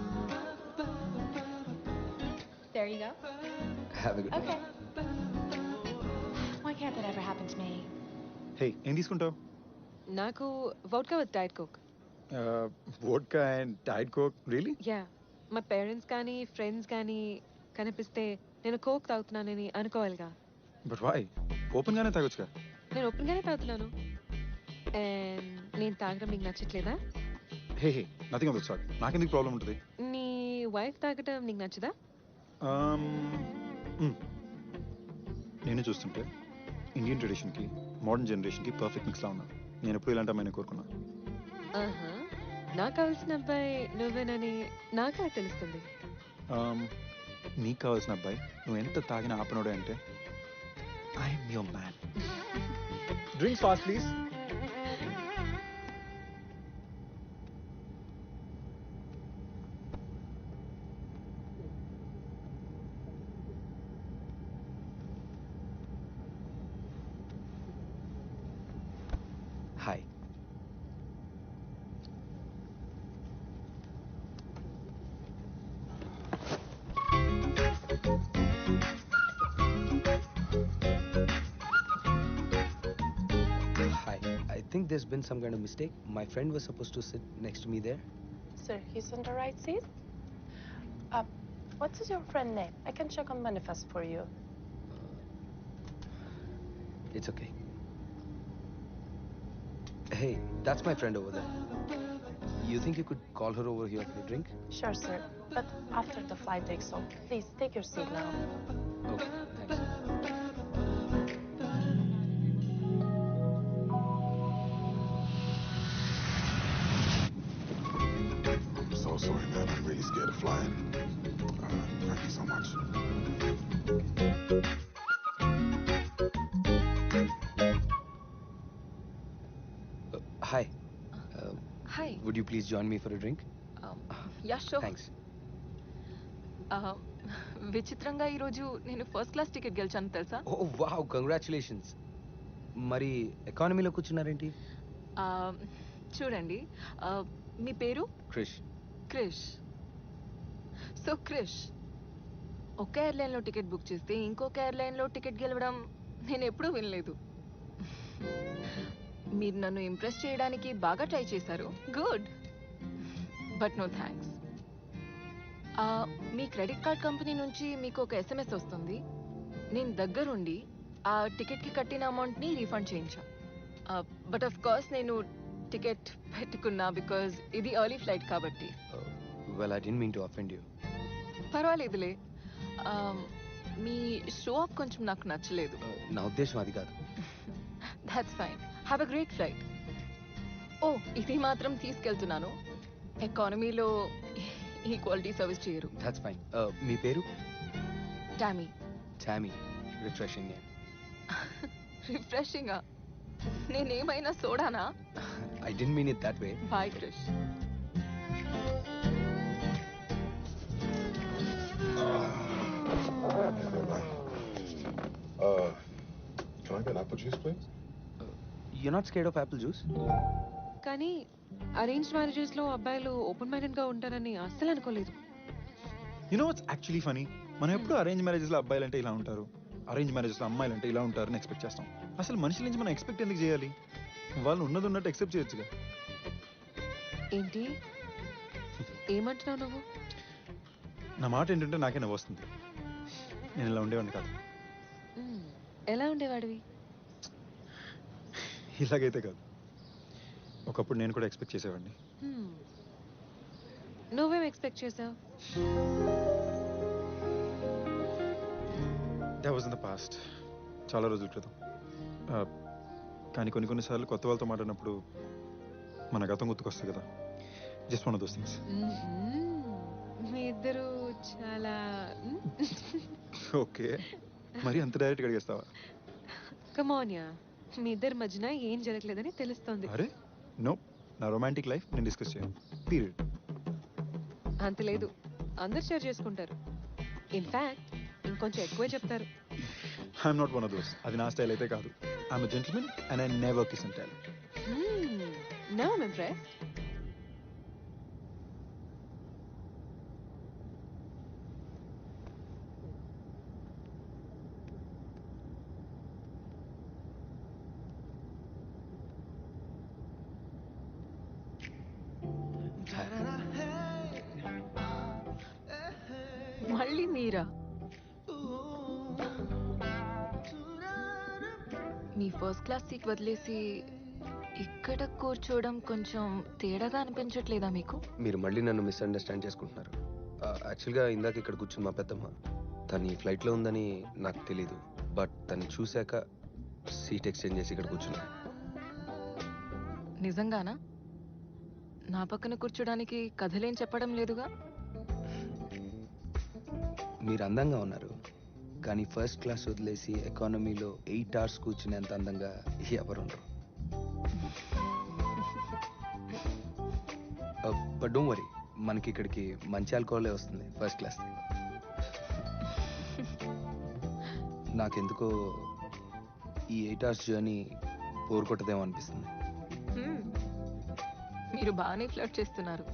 There you go. Have a good day. Okay. Why can't that ever happen to me? హే ఏం తీసుకుంటావు నాకు vodka with diet coke vodka and diet coke really yeah మా parents కానీ friends కానీ కనిపిస్తే నేను coke తాగుతున్నానని అనుకోవాలిగా but why open గానే తాగొచ్చుగా నేను ఓపెన్గానే తాగుతున్నాను అండ్ నేను తాగడం నీకు నచ్చట్లేదా హే హే నథింగ్ ఆఫ్ ద సార్ట్ నాకెందుకు ప్రాబ్లం ఉంటుంది నీ వైఫ్ తాగడం నీకు నచ్చదా నేను చూస్తుంటే ఇండియన్ ట్రెడిషన్కి మోడర్న్ జనరేషన్కి పర్ఫెక్ట్ మిక్స్లా ఉన్నా నేను ఎప్పుడు ఇలాంటి అమ్మాయిని కోరుకున్నా ఆహా నాకు కావాల్సిన అబ్బాయి నువ్వేనని నాకే తెలుస్తుంది నీకు కావాల్సిన అబ్బాయి నువ్వు ఎంత తాగినా ఆపనోడే అంటే I'm your man drinks fast please Hi. Hi. I think there's been some kind of mistake. My friend was supposed to sit next to me there. Sir, he's on the right seat. What's your friend name? I can check on manifest for you. It's okay. Hey, that's my friend over there. You think you could call her over here for a drink? Sure, sir. But after the flight takes off, please take your seat now. Okay, thanks. I'm so sorry, man. I'm really scared of flying. Thank you so much. Hi. Hi. Would you please join me for a drink? Yeah, sure. Thanks. విచిత్రంగా ఈరోజు నేను first class ticket గెలిచాను తెలుసా? ఓ wow, congratulations. మరి ఎకానమీలో కూర్చున్నారేంటి? ఆ, చూడండి, ఆ, మీ పేరు? క్రిష్. క్రిష్. సో క్రిష్, ఒక ఎయిర్లైన్లో టికెట్ బుక్ చేస్తే ఇంకొక ఎయిర్లైన్లో టికెట్ గెలవడం నేను ఎప్పుడూ వినలేదు. మీరు నన్ను ఇంప్రెస్ చేయడానికి బాగా ట్రై చేశారు, గుడ్, బట్ నో థ్యాంక్స్. మీ క్రెడిట్ కార్డ్ కంపెనీ నుంచి మీకు ఒక ఎస్ఎంఎస్ వస్తుంది. నేను దగ్గరుండి ఆ టికెట్కి కట్టిన అమౌంట్ని రీఫండ్ చేయించా. బట్ ఆఫ్ కోర్స్ నేను టికెట్ పెట్టుకున్నా బికాజ్ ఇది ఎర్లీ ఫ్లైట్ కాబట్టి. Well, I didn't mean to offend you. పర్వాలేదులే. మీ షో ఆఫ్ కొంచెం నాకు నచ్చలేదు. నా ఉద్దేశం అది కాదు. That's fine, have a great flight. Oh, ఇది మాత్రం తీసుకెళ్తున్నాను, ఎకానమీలో ఈక్వాలిటీ సర్వీస్ చేయరు. That's fine. మీ పేరు? టామీ. Tammy, refreshing name. రిఫ్రెషింగా? నేనేమైనా సోడానా? I didn't mean it that way. Boy Krish. Can I get apple juice, please? You not scared of apple juice? కానీ అరేంజ్ మ్యారేజెస్లో అబ్బాయిలు ఓపెన్ మైండెడ్గా ఉంటారని అస్సలు అనుకోలేదు. You know what's actually funny, మనం ఎప్పుడు అరేంజ్ మ్యారేజెస్లో అబ్బాయిలు అంటే ఇలా ఉంటారు, అరేంజ్ మ్యారేజెస్లో అమ్మాయిలు అంటే ఇలా ఉంటారని ఎక్స్పెక్ట్ చేస్తాం. అసలు మనుషుల నుంచి మనం ఎక్స్పెక్ట్ ఎందుకు చేయాలి? వాళ్ళు ఉన్నది ఉన్నట్టు ఎక్సెప్ట్ చేయొచ్చుగా. ఏంటి ఏమంటున్నావు నువ్వు? నా మాట ఏంటంటే నాకే నవ్వు వస్తుంది. నేను ఇలా ఉండేవాడిని కాదు. ఎలా ఉండేవాడివి? ఇలాగైతే కాదు. ఒకప్పుడు నేను కూడా ఎక్స్పెక్ట్ చేసేవాడిని. నువ్వేం ఎక్స్పెక్ట్ చేసావు? That was in the past, చాలా రోజుల క్రితం. కానీ కొన్నిసార్లు కొత్త వాళ్ళతో మాట్లాడినప్పుడు మన గతం గుర్తుకొస్తుంది కదా. Just one of those things. మీ ఇద్దరు చాలా ఓకే, మరి అంత డైరెక్ట్గా అడిగేస్తావా? కమాన్యా, మీ ఇద్దరి మధ్యన ఏం జరగలేదని తెలుస్తుంది. అరే నో, నా రొమాంటిక్ లైఫ్ నేను డిస్కస్ చేయను, పీరియడ్. అంత లేదు, అందరు షేర్ చేసుకుంటారు. ఇన్ఫాక్ట్ ఇంకొంచెం ఎక్కువే చెప్తారు. I'm not one of those. అది నా స్టైల్ అయితే కాదు. I'm a gentleman and I never kiss and tell. Now I'm impressed. మళ్ళీ మీరా? మీ ఫస్ట్ క్లాస్ సీట్ వదిలేసి ఇక్కడ కూర్చోవడం కొంచెం తేడాగా అనిపించట్లేదా మీకు? మీరు మళ్ళీ నన్ను మిస్అండర్స్టాండ్ చేసుకుంటున్నారు. యాక్చువల్గా ఇందాక ఇక్కడ కూర్చుని మా పెద్దమ్మ, తను ఈ ఫ్లైట్లో ఉందని నాకు తెలీదు. బట్ తను చూశాక సీట్ ఎక్స్చేంజ్ చేసి ఇక్కడ కూర్చున్నాను. నిజంగానా? నా పక్కన కూర్చోడానికి కథలేం చెప్పడం లేదుగా. మీరు అందంగా ఉన్నారు, కానీ ఫస్ట్ క్లాస్ వదిలేసి ఎకానమీలో 8 hours కూర్చునేంత అందంగా ఎవరుండరు. బట్ డోంట్ వరీ, మనకి ఇక్కడికి మంచి ఆల్కహాలే వస్తుంది ఫస్ట్ క్లాస్. నాకెందుకో ఈ 8 hours జర్నీ బోర్ కొట్టదేమో అనిపిస్తుంది. మీరు బాగానే ఫ్లర్ట్ చేస్తున్నారు.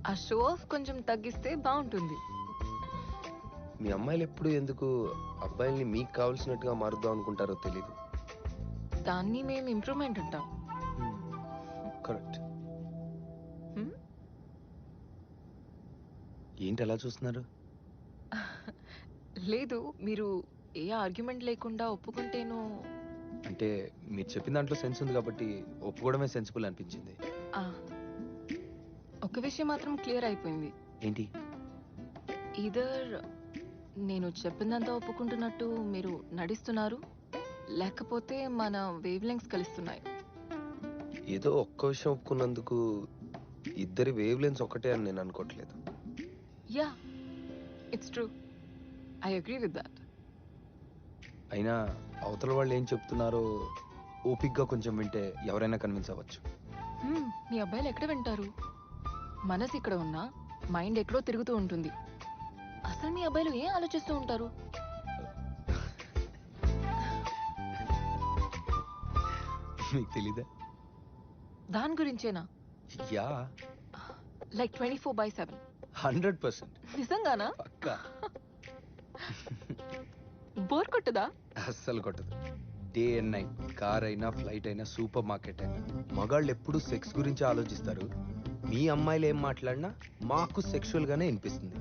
ఆ షో ఆఫ్ కొంచెం తగ్గిస్తే బాగుంటుంది. మీ అమ్మాయిలు ఎప్పుడు ఎందుకు అబ్బాయిల్ని మీకు కావాల్సినట్టుగా మారుద్దాం అనుకుంటారో తెలీదు. దాన్ని మేము ఇంప్రూవ్మెంట్ అంటాం. కరెక్ట్. ఏంటి అలా చూస్తున్నారు? లేదు, మీరు ఏ ఆర్గ్యుమెంట్ లేకుండా ఒప్పుకుంటేను. అంటే మీరు చెప్పిన దాంట్లో సెన్స్ ఉంది కాబట్టి ఒప్పుకోవడమే సెన్సిబుల్ అనిపించింది. ఆ, ఒక విషయం మాత్రం క్లియర్ అయిపోయింది. ఏంటి? ఈదర్ నేను చెప్పినంత ఒప్పుకుంటున్నట్టు మీరు నటిస్తున్నారు, లేకపోతే మన వేవ్ లెంగ్స్ కలుస్తున్నాయి. ఏదో ఒక్క విషయం ఒప్పుకున్నందుకు ఇద్దరి వేవ్ లెన్స్ ఒక్కటే అని నేను అనుకోవట్లేదు. Yeah, it's true, I agree with that. అయినా అవతల వాళ్ళు ఏం చెప్తున్నారో ఓపిక్గా కొంచెం వింటే ఎవరైనా కన్విన్స్ అవ్వచ్చు. మీ అబ్బాయిలు ఎక్కడ వింటారు? మనసు ఇక్కడ ఉన్నా మైండ్ ఎక్కడో తిరుగుతూ ఉంటుంది. అసలు మీ అబ్బాయిలు ఏం ఆలోచిస్తూ ఉంటారు? మీకు తెలీదా? దాని గురించేనా? Yeah, like 24/7? 100%. నిజంగానా? పక్కా. బోర్ కొట్టదా? అస్సలు కొట్టదు. డే అండ్ నైట్, కార్ అయినా ఫ్లైట్ అయినా సూపర్ మార్కెట్ అయినా మగాళ్ళు ఎప్పుడు సెక్స్ గురించి ఆలోచిస్తారు. మీ అమ్మాయిలు ఏం మాట్లాడినా మాకు సెక్షువల్ గానే అనిపిస్తుంది.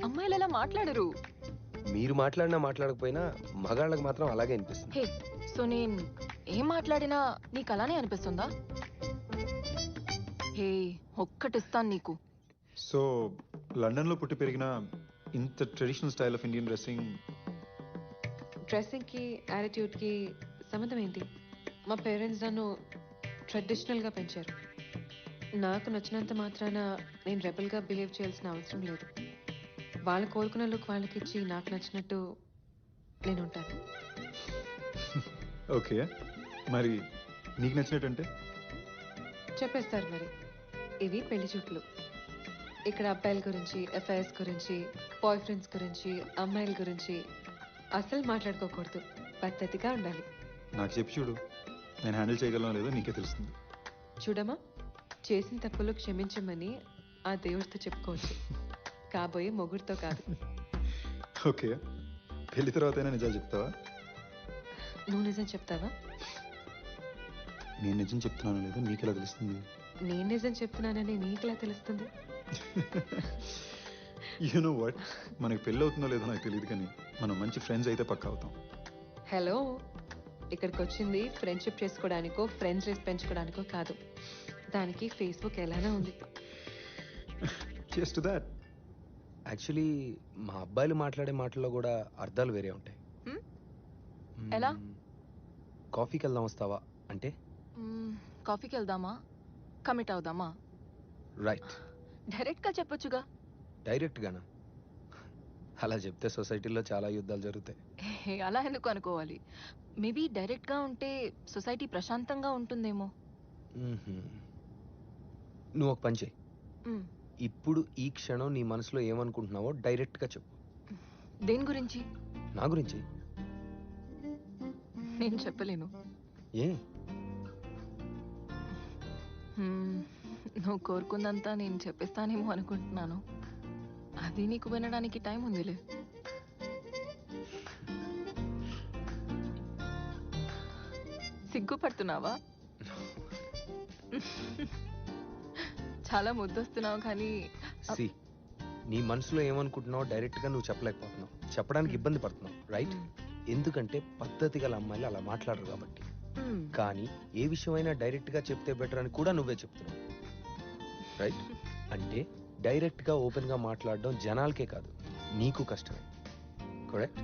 అమ్మాయిలు అలా మాట్లాడరు. మీరు మాట్లాడినా మాట్లాడకపోయినా మగాళ్ళకి మాత్రం అలాగే అనిపిస్తుంది. హే, సో నేను ఏం మాట్లాడినా నీకు అలానే అనిపిస్తుందా? హే, ఒక్కటిస్తాను నీకు. సో లండన్లో పుట్టి పెరిగిన ఇంత ట్రెడిషనల్ స్టైల్ ఆఫ్ ఇండియన్ డ్రెస్సింగ్కి యాటిట్యూడ్కి సంబంధం ఏంటి? మా పేరెంట్స్ నన్ను ట్రెడిషనల్గా పెంచారు. నాకు నచ్చినంత మాత్రాన నేను రెబల్గా బిహేవ్ చేయాల్సిన అవసరం లేదు. వాళ్ళు కోరుకున్న లుక్ వాళ్ళకి ఇచ్చి నాకు నచ్చినట్టు నేను ఉంటాను. ఓకే, మరి నీకు నచ్చినట్టంటే? చెప్పేస్తారు మరి. ఇవి పెళ్లి చూపులు. ఇక్కడ అబ్బాయిల గురించి, అఫైర్స్ గురించి, బాయ్ ఫ్రెండ్స్ గురించి, అమ్మాయిల గురించి అసలు మాట్లాడుకోకూడదు. పద్ధతిగా ఉండాలి. నాకు చెప్పి చూడు, నేను హ్యాండిల్ చేయగలనో లేదో నీకే తెలుస్తుంది. చూడమా, చేసిన తప్పులు క్షమించమని ఆ దేవుడితో చెప్పుకోవచ్చు, కాబోయే మొగుడితో కాదు. ఓకే, పెళ్లి తర్వాత అయినా నిజాలు చెప్తావా? నువ్వు నిజం చెప్తావా? నేను నిజం చెప్తున్నానో లేదో నీకెలా తెలుస్తుంది? నేను నిజం చెప్తున్నానని నీకులా తెలుస్తుంది? యు నో వాట్, మనకి పెళ్ళి అవుతుందో లేదో నాకు తెలియదు, కానీ మనం మంచి ఫ్రెండ్స్ అయితే పక్కా అవుతాం. హలో, ఇక్కడికి వచ్చింది ఫ్రెండ్షిప్ చేసుకోవడానికో ఫ్రెండ్స్ లిస్ట్ పెంచుకోవడానికో కాదు. దానికి ఫేస్బుక్ ఎలానే ఉంది. Just that. యాక్చువల్లీ మా అబ్బాయిలు మాట్లాడే మాటల్లో కూడా అర్థాలు వేరే ఉంటాయి. ఎలా? కాఫీకి వెళ్దాం వస్తావా అంటే కాఫీకి వెళ్దామా? కమిట్ అవుదామా? రైట్. డైరెక్ట్గా చెప్పొచ్చుగా. డైరెక్ట్గానా? అలా చెప్తే సొసైటీలో చాలా యుద్ధాలు జరుగుతాయి. హే, అలా ఎందుకు అనుకోవాలి? మేబీ డైరెక్ట్గా ఉంటే సొసైటీ ప్రశాంతంగా ఉంటుందేమో. నువ్వు ఒక పని చేయి. మ్మ్. ఇప్పుడు ఈ క్షణం నీ మనసులో ఏమనుకుంటున్నావో డైరెక్ట్గా చెప్పు. దేని గురించి? నా గురించి. నేను చెప్పలేను. ఏ? నువ్వు కోరుకుందంతా నేను చెప్పేస్తానేమో అనుకుంటున్నాను. అది నీకు వినడానికి టైం ఉందిలే. సిగ్గుపడుతున్నావా? చాలా ముద్దొస్తున్నావు కానీ సి, నీ మనసులో ఏమనుకుంటున్నావో డైరెక్ట్గా నువ్వు చెప్పలేకపోతున్నావు, చెప్పడానికి ఇబ్బంది పడుతున్నావు. రైట్? ఎందుకంటే పద్ధతి గల అమ్మాయిలు అలా మాట్లాడరు కాబట్టి. కానీ ఏ విషయమైనా డైరెక్ట్గా చెప్తే బెటర్ అని కూడా నువ్వే చెప్తున్నావు. రైట్? అంటే డైరెక్ట్గా ఓపెన్గా మాట్లాడడం జనాలకే కాదు నీకు కష్టమే. కరెక్ట్?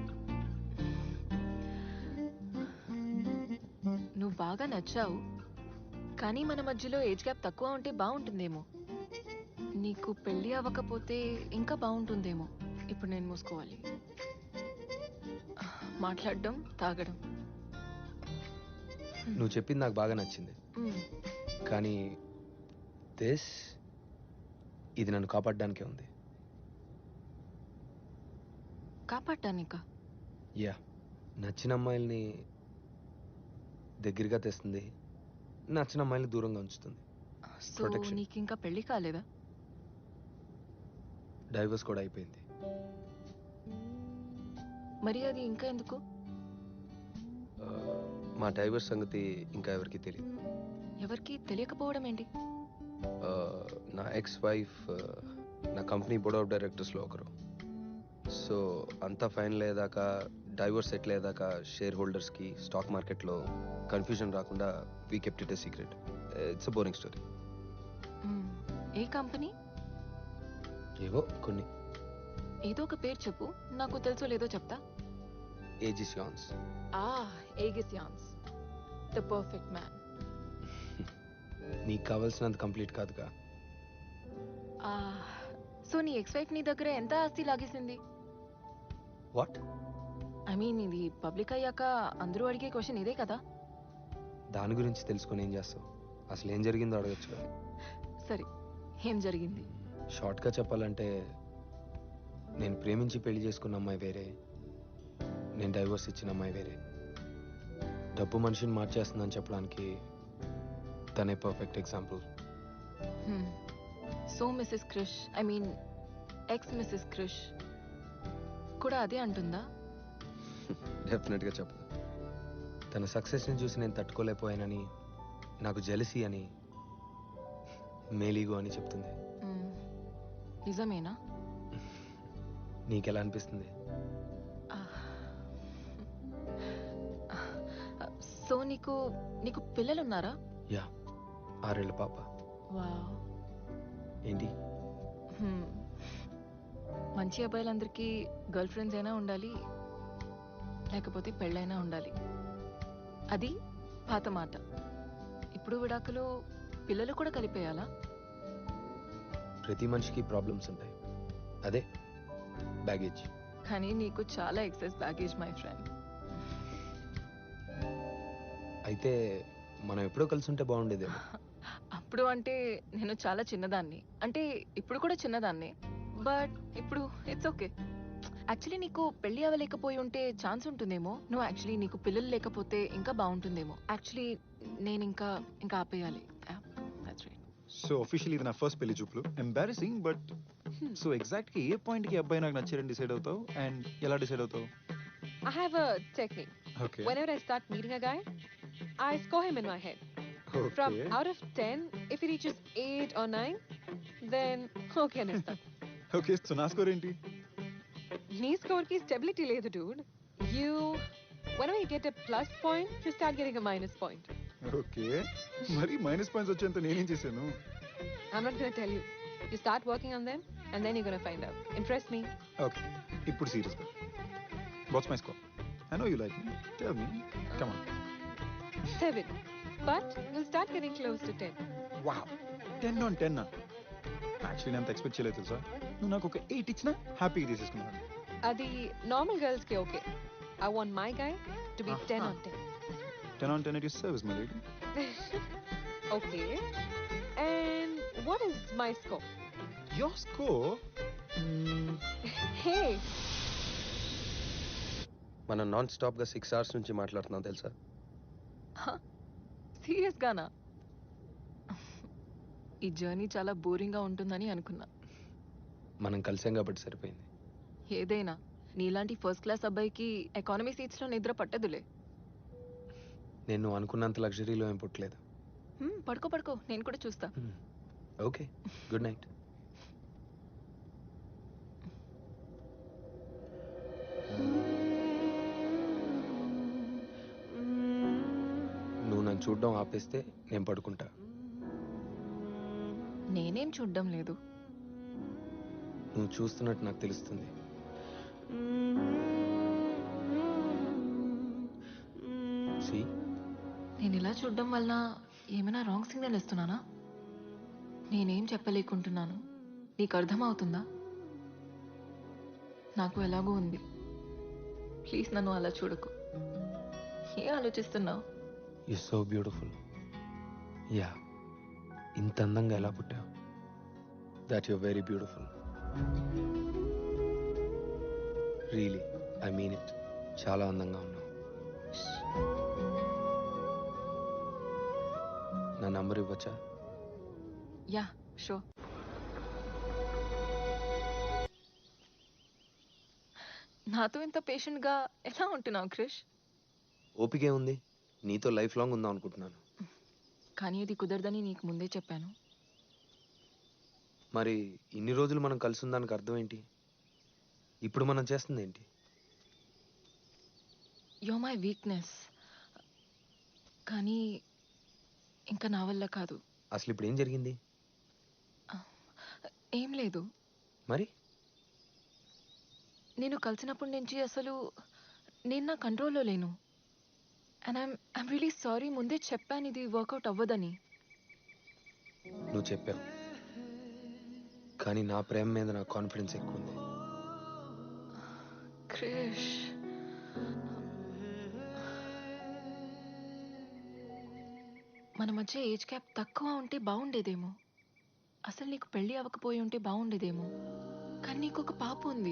నువ్వు బాగా నచ్చావు, కానీ మన మధ్యలో ఏజ్ గ్యాప్ తక్కువ ఉంటే బాగుంటుందేమో. నీకు పెళ్ళి అవ్వకపోతే ఇంకా బాగుంటుందేమో. ఇప్పుడు నేను మూసుకోవాలి. మాట్లాడడం, తాగడం. నువ్వు చెప్పింది నాకు బాగా నచ్చింది, కానీ ఇది నన్ను కాపాడడానికే ఉంది. కాపాడటానికా? యా, నచ్చిన అమ్మాయిల్ని దగ్గరగా తెస్తుంది, నచ్చిన అమ్మాయిల్ని దూరంగా ఉంచుతుంది. So Protection. నీకు ఇంకా పెళ్లి కాలేదా? డైవర్స్ కూడా అయిపోయింది. మరి అది ఇంకా ఎందుకు? మా డైవర్స్ సంగతి ఇంకా ఎవరికి తెలియదు. ఎవరికి తెలియకపోవడం ఏంటి? నా ఎక్స్ వైఫ్ నా కంపెనీ బోర్డ్ ఆఫ్ డైరెక్టర్స్లో ఒకరు. సో అంతా ఫైనల్ అయ్యేదాకా, డైవర్స్ సెటిల్ అయ్యేదాకా షేర్ హోల్డర్స్కి స్టాక్ మార్కెట్లో కన్ఫ్యూజన్ రాకుండా we kept it a secret. It's a boring story. A company? ఏవో కొన్ని. ఏదో ఒక పేరు చెప్పు, నాకు తెలుసో లేదో చెప్తా. ఏజిస్ యాన్స్. ఏగిస్ యాన్స్, ద పర్ఫెక్ట్ మ్యాన్. నీకు కావాల్సినంత కంప్లీట్ కాదుగా. సో నీ ఎక్స్ వైఫ్ నీ దగ్గర ఎంత ఆస్తి లాగేసింది? వాట్? ఐ మీన్ ఇది పబ్లిక్ అయ్యాక అందరూ అడిగే క్వశ్చన్ ఇదే కదా. దాని గురించి తెలుసుకొని ఏం చేస్తావు? అసలు ఏం జరిగిందో అడగచ్చు కదా. సరే, ఏం జరిగింది? షార్ట్గా చెప్పాలంటే నేను ప్రేమించి పెళ్లి చేసుకున్న అమ్మాయి వేరే, నేను డైవోర్స్ ఇచ్చిన అమ్మాయి వేరే. డబ్బు మనిషిని మార్చేస్తుందని చెప్పడానికి తనే perfect example. So Mrs Krish, I mean ex Mrs Krish కూడా అదే అంటుందా? డెఫినెట్గా చెప్పదు. తన సక్సెస్ని చూసి నేను తట్టుకోలేకపోయానని, నాకు జెలసీ అని, మేలీగో అని చెప్తుంది. నిజమేనా? నీకెలా అనిపిస్తుంది? సో నీకు నీకు పిల్లలున్నారా? యా, 6 ఏళ్ల పాప. వావ్. ఏంటి? మంచి అబ్బాయిలందరికీ గర్ల్ ఫ్రెండ్స్ అయినా ఉండాలి, లేకపోతే పెళ్ళైనా ఉండాలి. అది పాత మాట. ఇప్పుడు విడాకులు పిల్లలు కూడా కలిపేయాలా? ప్రతి మనిషికి ప్రాబ్లమ్స్ ఉంటాయి, అదే బ్యాగేజ్. కానీ నీకు చాలా ఎక్సెస్ బ్యాగేజ్ మై ఫ్రెండ్. అయితే మనం ఎప్పుడో కలిసి ఉంటే బాగుండేదేమో. అప్పుడు అంటే నేను చాలా చిన్నదాన్ని, అంటే ఇప్పుడు కూడా చిన్నదాన్ని, బట్ ఇప్పుడు ఇట్స్ ఓకే. యాక్చువల్లీ నీకు పెళ్లి అవ్వలేకపోయి ఉంటే ఛాన్స్ ఉంటుందేమో. నువ్వు యాక్చువల్లీ నీకు పిల్లలు లేకపోతే ఇంకా బాగుంటుందేమో. యాక్చువల్లీ నేను ఇంకా ఆపేయాలి. That's right. సో ఒఫిషియల్ ఇది నా ఫస్ట్ పెళ్లి చూపులు. ఎంబారసింగ్, బట్ సో ఎగ్జాక్ట్ గా ఏ పాయింట్ కి అబ్బాయి నాకు నచ్చారని డిసైడ్ అవుతావు అండ్ ఎలా డిసైడ్ అవుతావు? I have a technique. Okay Whenever I start meeting a guy, I score him in my head. From okay out of 10, if he reaches 8 or 9, then okay అనేస్తా. Okay so నా score ఏంటి? నీ score కి stability లేదు dude. You, whenever you get a plus point, you start getting a minus point. Okay మరి minus points వచ్చేంత నేనేం చేశాను? I'm not gonna tell you. You start working on them and then you're gonna find out. Impress me. Okay ఇప్పుడు serious గా, what's my score? I know you like me, tell me, come on. 7. But you'll start getting close to 10. Wow, 10 on 10 actually నేను అంత expect చేయలేదు తెలుసా. నువ్వు నాకు ఒక 8 ఇచ్చినా హ్యాపీగా తీసేసుకున్నాను. అది normal girls కి okay. I want my guy to be 10 on 10. 10 on 10 at your service, my lady. Okay. And what is my score? Your score? Hey, మనం నాన్ స్టాప్గా 6 hours నుంచి మాట్లాడుతున్నాం తెలుసా? సీరియస్ గానా? ఈ జర్నీ చాలా బోరింగ్ గా ఉంటుందని అనుకున్నా. మనం కలిసాం కాబట్టి సరిపోయింది. ఏదైనా నీలాంటి ఫస్ట్ క్లాస్ అబ్బాయికి ఎకానమీ సీట్స్ లో నిద్ర పట్టదులే. నేను నువ్వు అనుకున్నంత లగ్జరీలో ఏం పుట్టలేదు. పడుకో, నేను కూడా చూస్తా. Okay, good night. నువ్వు నన్ను చూడడం ఆపేస్తే నేను పడుకుంటా. నేనేం చూడ్డం లేదు. నువ్వు చూస్తున్నట్టు నాకు తెలుస్తుంది. See? నేను ఇలా చూడడం వల్ల ఏమైనా రాంగ్ సిగ్నల్ ఇస్తున్నానా? నేనేం చెప్పలేకుంటున్నాను, నీకు అర్థమవుతుందా? నాకు ఎలాగో ఉంది, ప్లీజ్ నన్ను అలా చూడకు. ఏం ఆలోచిస్తున్నావు? You're so beautiful. యా, ఇంత అందంగా ఎలా పుట్టావు? That you're very beautiful. Really, I mean it. చాలా అందంగా ఉన్నావు. నా నంబర్ ఇవ్వచ్చా? Yeah, sure. నాతో ఇంత పేషెంట్ గా ఎలా ఉంటున్నావు క్రిష్? ఓపికే ఉంది, నీతో లైఫ్ లాంగ్ ఉందాం అనుకుంటున్నాను. కానీ ఇది కుదరదని నీకు ముందే చెప్పాను. మరి ఇన్ని రోజులు మనం కలిసి ఉందానికి అర్థం ఏంటి? ఇప్పుడు మనం చేస్తుంది ఏంటి? యో మై వీక్నెస్, కానీ ఇంకా నా వల్ల కాదు. అసలు ఇప్పుడు ఏం జరిగింది? ఏం లేదు. మరి నేను కలిసినప్పటి నుంచి అసలు నేను నా కంట్రోల్లో లేను. అండ్ ఐమ్ రియలీ సారీ, ముందే చెప్పాను ఇది వర్కౌట్ అవ్వదని. నువ్వు చెప్పావు, కానీ నా ప్రేమ మీద నా కాన్ఫిడెన్స్ ఎక్కువ ఉంది. క్రిష్, మన మధ్య ఏజ్ గ్యాప్ తక్కువ ఉంటే బాగుండేదేమో. అసలు నీకు పెళ్లి అవ్వకపోయి ఉంటే బాగుండేదేమో. కానీ నీకు ఒక పాప ఉంది.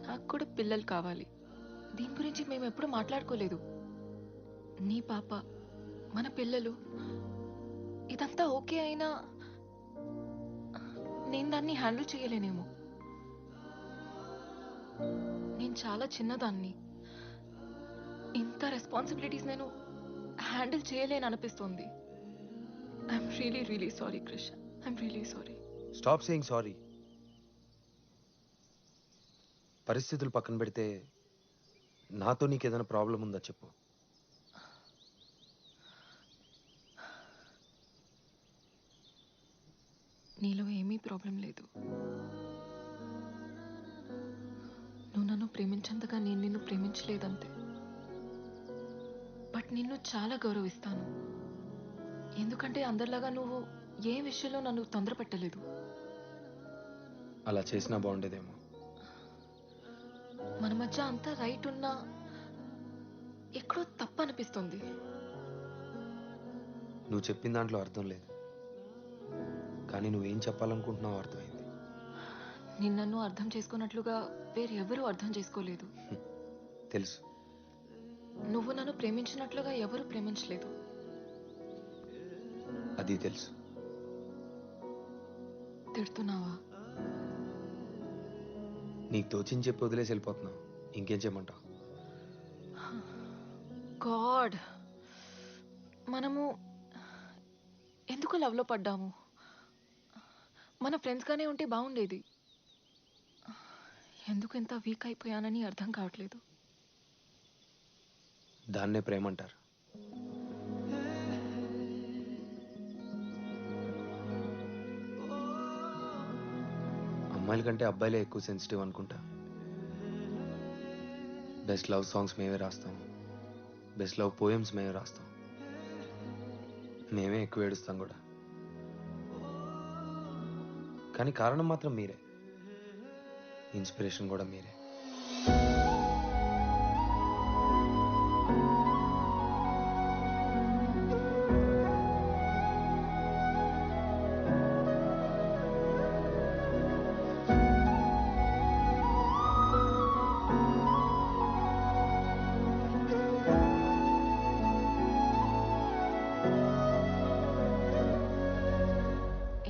నాకు కూడా పిల్లలు కావాలి. దీని గురించి మేము ఎప్పుడు మాట్లాడుకోలేదు. నీ పాప, మన పిల్లలు, ఇదంతా ఓకే అయినా నేను దాన్ని హ్యాండిల్ చేయలేనేమో. నేను చాలా చిన్నదాన్ని. ఇంత రెస్పాన్సిబిలిటీస్ నేను హ్యాండిల్ చేయలేను అనిపిస్తుంది. I'm really really sorry Krish. I'm really sorry. Stop saying sorry. పరిస్థితులు పక్కన పెడితే నాతో నీకు ఏదైనా ప్రాబ్లం ఉందా చెప్పు. నీలో ఏమీ ప్రాబ్లం లేదు. నువ్వు నన్ను ప్రేమించేంతగా నేను నిన్ను ప్రేమించలేదంతే. బట్ నిన్ను చాలా గౌరవిస్తాను. ఎందుకంటే అందరిలాగా నువ్వు ఏ విషయంలో నన్ను తొందర పెట్టలేదు. అలా చేసినా బాగుండేదేమో. మన మధ్య అంతా రైట్ ఉన్నా ఎక్కడో తప్పు అనిపిస్తుంది. నువ్వు చెప్పిన దాంట్లో అర్థం లేదు, కానీ నువ్వేం చెప్పాలనుకుంటున్నావు అర్థమైంది. నేను నన్ను అర్థం చేసుకున్నట్లుగా వేరెవరూ అర్థం చేసుకోలేదు. తెలుసు. నువ్వు నన్ను ప్రేమించినట్లుగా ఎవరు ప్రేమించలేదు. అది తెలుసు. తిడుతున్నావా? నీకు తోచించి చెప్పి వదిలేసి వెళ్ళిపోతున్నావు. ఇంకేం చేయమంటావు? గాడ్, మనము ఎందుకు లవ్లో పడ్డాము? మన ఫ్రెండ్స్గానే ఉంటే బాగుండేది. ఎందుకు ఇంత వీక్ అయిపోయానని అర్థం కావట్లేదు. దాన్నే ప్రేమ అంటారు. అమ్మాయిల కంటే అబ్బాయిలే ఎక్కువ సెన్సిటివ్ అనుకుంటా. బెస్ట్ లవ్ సాంగ్స్ మేమే రాస్తాం, బెస్ట్ లవ్ పోయమ్స్ మేమే రాస్తాం, మేమే ఎక్కువ ఏడుస్తాం కూడా. కానీ కారణం మాత్రం మీరే, ఇన్స్పిరేషన్ కూడా మీరే.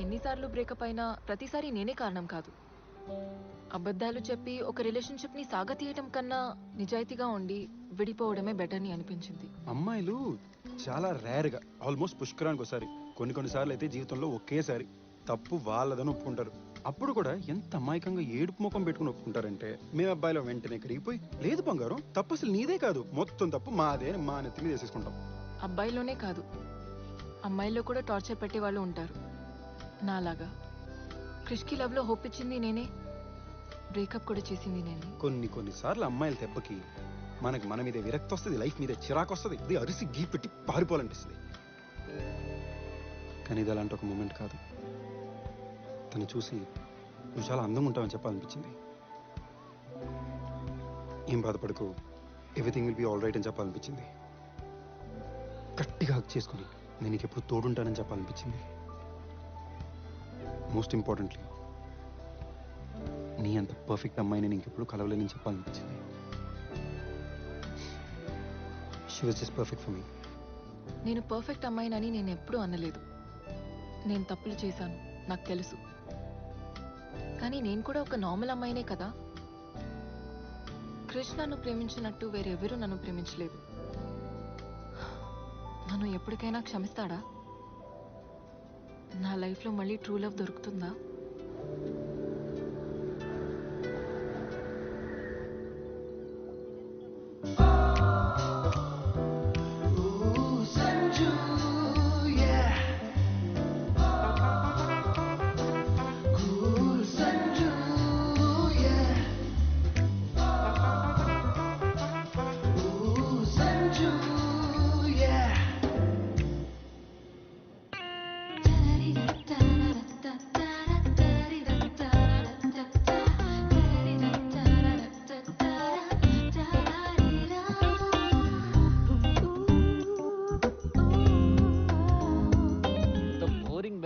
ఎన్నిసార్లు బ్రేకప్ అయినా ప్రతిసారి నేనే కారణం కాదు. అబద్ధాలు చెప్పి ఒక రిలేషన్షిప్ ని సాగతీయటం కన్నా నిజాయితీగా ఉండి విడిపోవడమే బెటర్ అని అనిపించింది. అమ్మాయిలు చాలా రేర్గా, ఆల్మోస్ట్ పుష్కరానికి ఒకసారి, కొన్నిసార్లు అయితే జీవితంలో ఒకేసారి తప్పు వాళ్ళదని ఒప్పుకుంటారు. అప్పుడు కూడా ఎంత అమాయకంగా ఏడుపు ముఖం పెట్టుకుని ఒప్పుకుంటారంటే, మేము అబ్బాయిలో వెంటనే కరిగిపోయి, లేదు బంగారం తప్పు అసలు నీదే కాదు, మొత్తం తప్పు మాదే అని మా నెత్తి మీద వేసేసుకుంటాం. అబ్బాయిలోనే కాదు, అమ్మాయిల్లో కూడా టార్చర్ పెట్టే వాళ్ళు ఉంటారు నాలాగా. క్రిష్కి లవ్ లో హోప్ ఇచ్చింది నేనే, బ్రేకప్ కూడా చేసింది నేనే. కొన్నిసార్లు అమ్మాయిల దెబ్బకి మనకి మన మీద విరక్తి వస్తుంది, లైఫ్ మీద చిరాకు వస్తుంది, ఇది అరిసి గీ పెట్టి పారిపోవాలనిపిస్తుంది. కానీ ఇది అలాంటి ఒక మూమెంట్ కాదు. తను చూసి నువ్వు చాలా అందంగా ఉంటావని చెప్పాలనిపించింది. ఏం బాధపడకు, everything will be all right అని చెప్పాలనిపించింది. గట్టిగా హక్ చేసుకుని నేను నీకు ఎప్పుడు తోడుంటానని చెప్పాలనిపించింది. మోస్ట్ ఇంపార్టెంట్లీ నీ అంత పర్ఫెక్ట్ అమ్మాయిని నేను ఎప్పుడు కలవలేనని చెప్పాలనిపించింది. She was just perfect for me. నేను పర్ఫెక్ట్ అమ్మాయినని నేను ఎప్పుడూ అనలేదు. నేను తప్పులు చేశాను, నాకు తెలుసు. కానీ నేను కూడా ఒక నార్మల్ అమ్మాయినే కదా. క్రిష్ నన్ను ప్రేమించినట్టు వేరెవరూ నన్ను ప్రేమించలేదు. నన్ను ఎప్పటికైనా క్షమిస్తాడా? నా లైఫ్లో మళ్ళీ ట్రూ లవ్ దొరుకుతుందా?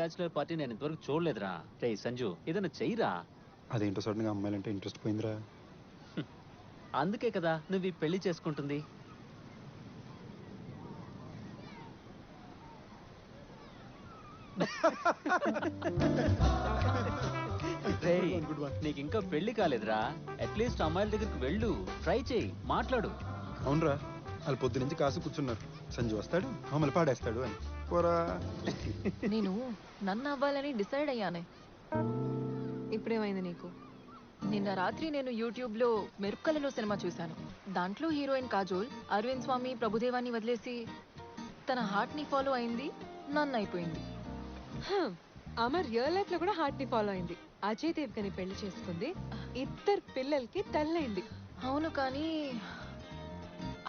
బ్యాచులర్ పార్టీ నేను ఇంతవరకు చూడలేదురా. రే సంజు, ఏదైనా చెయ్యరా. అదేంటో సడన్ గా అమ్మాయిలంటే ఇంట్రెస్ట్ పోయిందిరా. అందుకే కదా నువ్వు ఈ పెళ్లి చేసుకుంటుంది. రేయ్, నీకు ఇంకా పెళ్లి కాలేదురా. అట్లీస్ట్ అమ్మాయిల దగ్గరికి వెళ్ళు, ట్రై చేయి, మాట్లాడు. అవునరా, వాళ్ళు పొద్దు నుంచి కాసు కూర్చున్నారు. సంజు వస్తాడు, మమ్మల్ని పాడేస్తాడు అని. పోరా. నేను నన్ను అవ్వాలని డిసైడ్ అయ్యానే. ఇప్పుడేమైంది నీకు? నిన్న రాత్రి నేను యూట్యూబ్ లో మెరుపుకలలో సినిమా చూశాను. దాంట్లో హీరోయిన్ కాజోల్ అరవింద్ స్వామి ప్రభుదేవాన్ని వదిలేసి తన హార్ట్ ని ఫాలో అయింది, నన్ను అయిపోయింది. ఆమె రియల్ లైఫ్ లో కూడా హార్ట్ ని ఫాలో అయింది. అజయ్ దేవ్గని పెళ్లి చేసుకుంది, 2 పిల్లలకి తల్లైంది. అవును, కానీ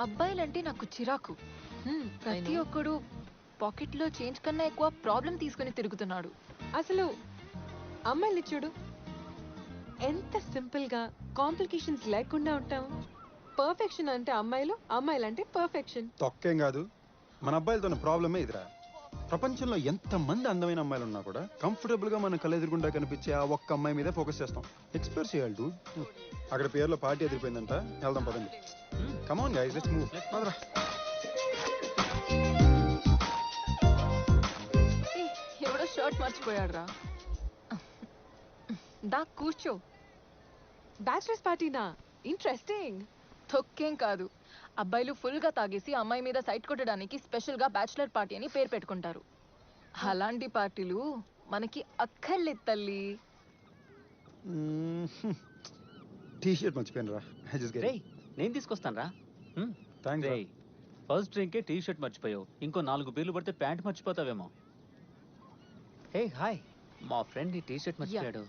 అబ్బాయిలంటే నాకు చిరాకు. ప్రతి ఒక్కడు పాకెట్ లో చేంజ్ కన్నా ఎక్కువ ప్రాబ్లం తీసుకుని తిరుగుతున్నాడు. అసలు అమ్మాయిని చూడు, ఎంత సింపుల్ గా కాంప్లికేషన్స్ లేకుండా ఉంటాం. పర్ఫెక్షన్ అంటే అమ్మాయిలు, అమ్మాయిలంటే పర్ఫెక్షన్. తొక్కేం కాదు, మన అబ్బాయిలతో ప్రాబ్లమే ఇదిరా. ప్రపంచంలో ఎంత మంది అందమైన అమ్మాయిలు ఉన్నా కూడా కంఫర్టబుల్ గా మన కళ్ళెదురుగుండా కనిపించే ఆ ఒక్క అమ్మాయి మీద ఫోకస్ చేస్తాం. ఎక్స్ప్లోర్ చేయాలి డూడ్. అక్కడ పేరులో పార్టీ ఎదిరిపోయిందంట, వెళ్దాం పదండి. Come on guys, let's move. పదరా. ఎవడో షర్ట్ మర్చిపోయాడు రా. దా కూర్చో. బ్యాచిలర్స్ పార్టీనా? ఇంట్రెస్టింగ్. తొక్కేం కాదు, అబ్బాయిలు ఫుల్ గా తాగేసి అమ్మాయి మీద సైట్ కొట్టడానికి స్పెషల్ గా బ్యాచిలర్ పార్టీ అని పేరు పెట్టుకుంటారు. అలాంటి పార్టీలు మనకి అక్కర్లేదు తల్లి. టీ షర్ట్ మర్చిపోయాను రా. రేయ్, నేను తీసుకొస్తాను రా. థ్యాంక్స్. రేయ్, ఫస్ట్ డ్రింకే టీ షర్ట్ మర్చిపోయావు, ఇంకో 4 బీర్లు పడితే ప్యాంట్ మర్చిపోతావేమో. హే హాయ్, మా ఫ్రెండ్ ఈ టీ షర్ట్ మర్చిపోయాడు.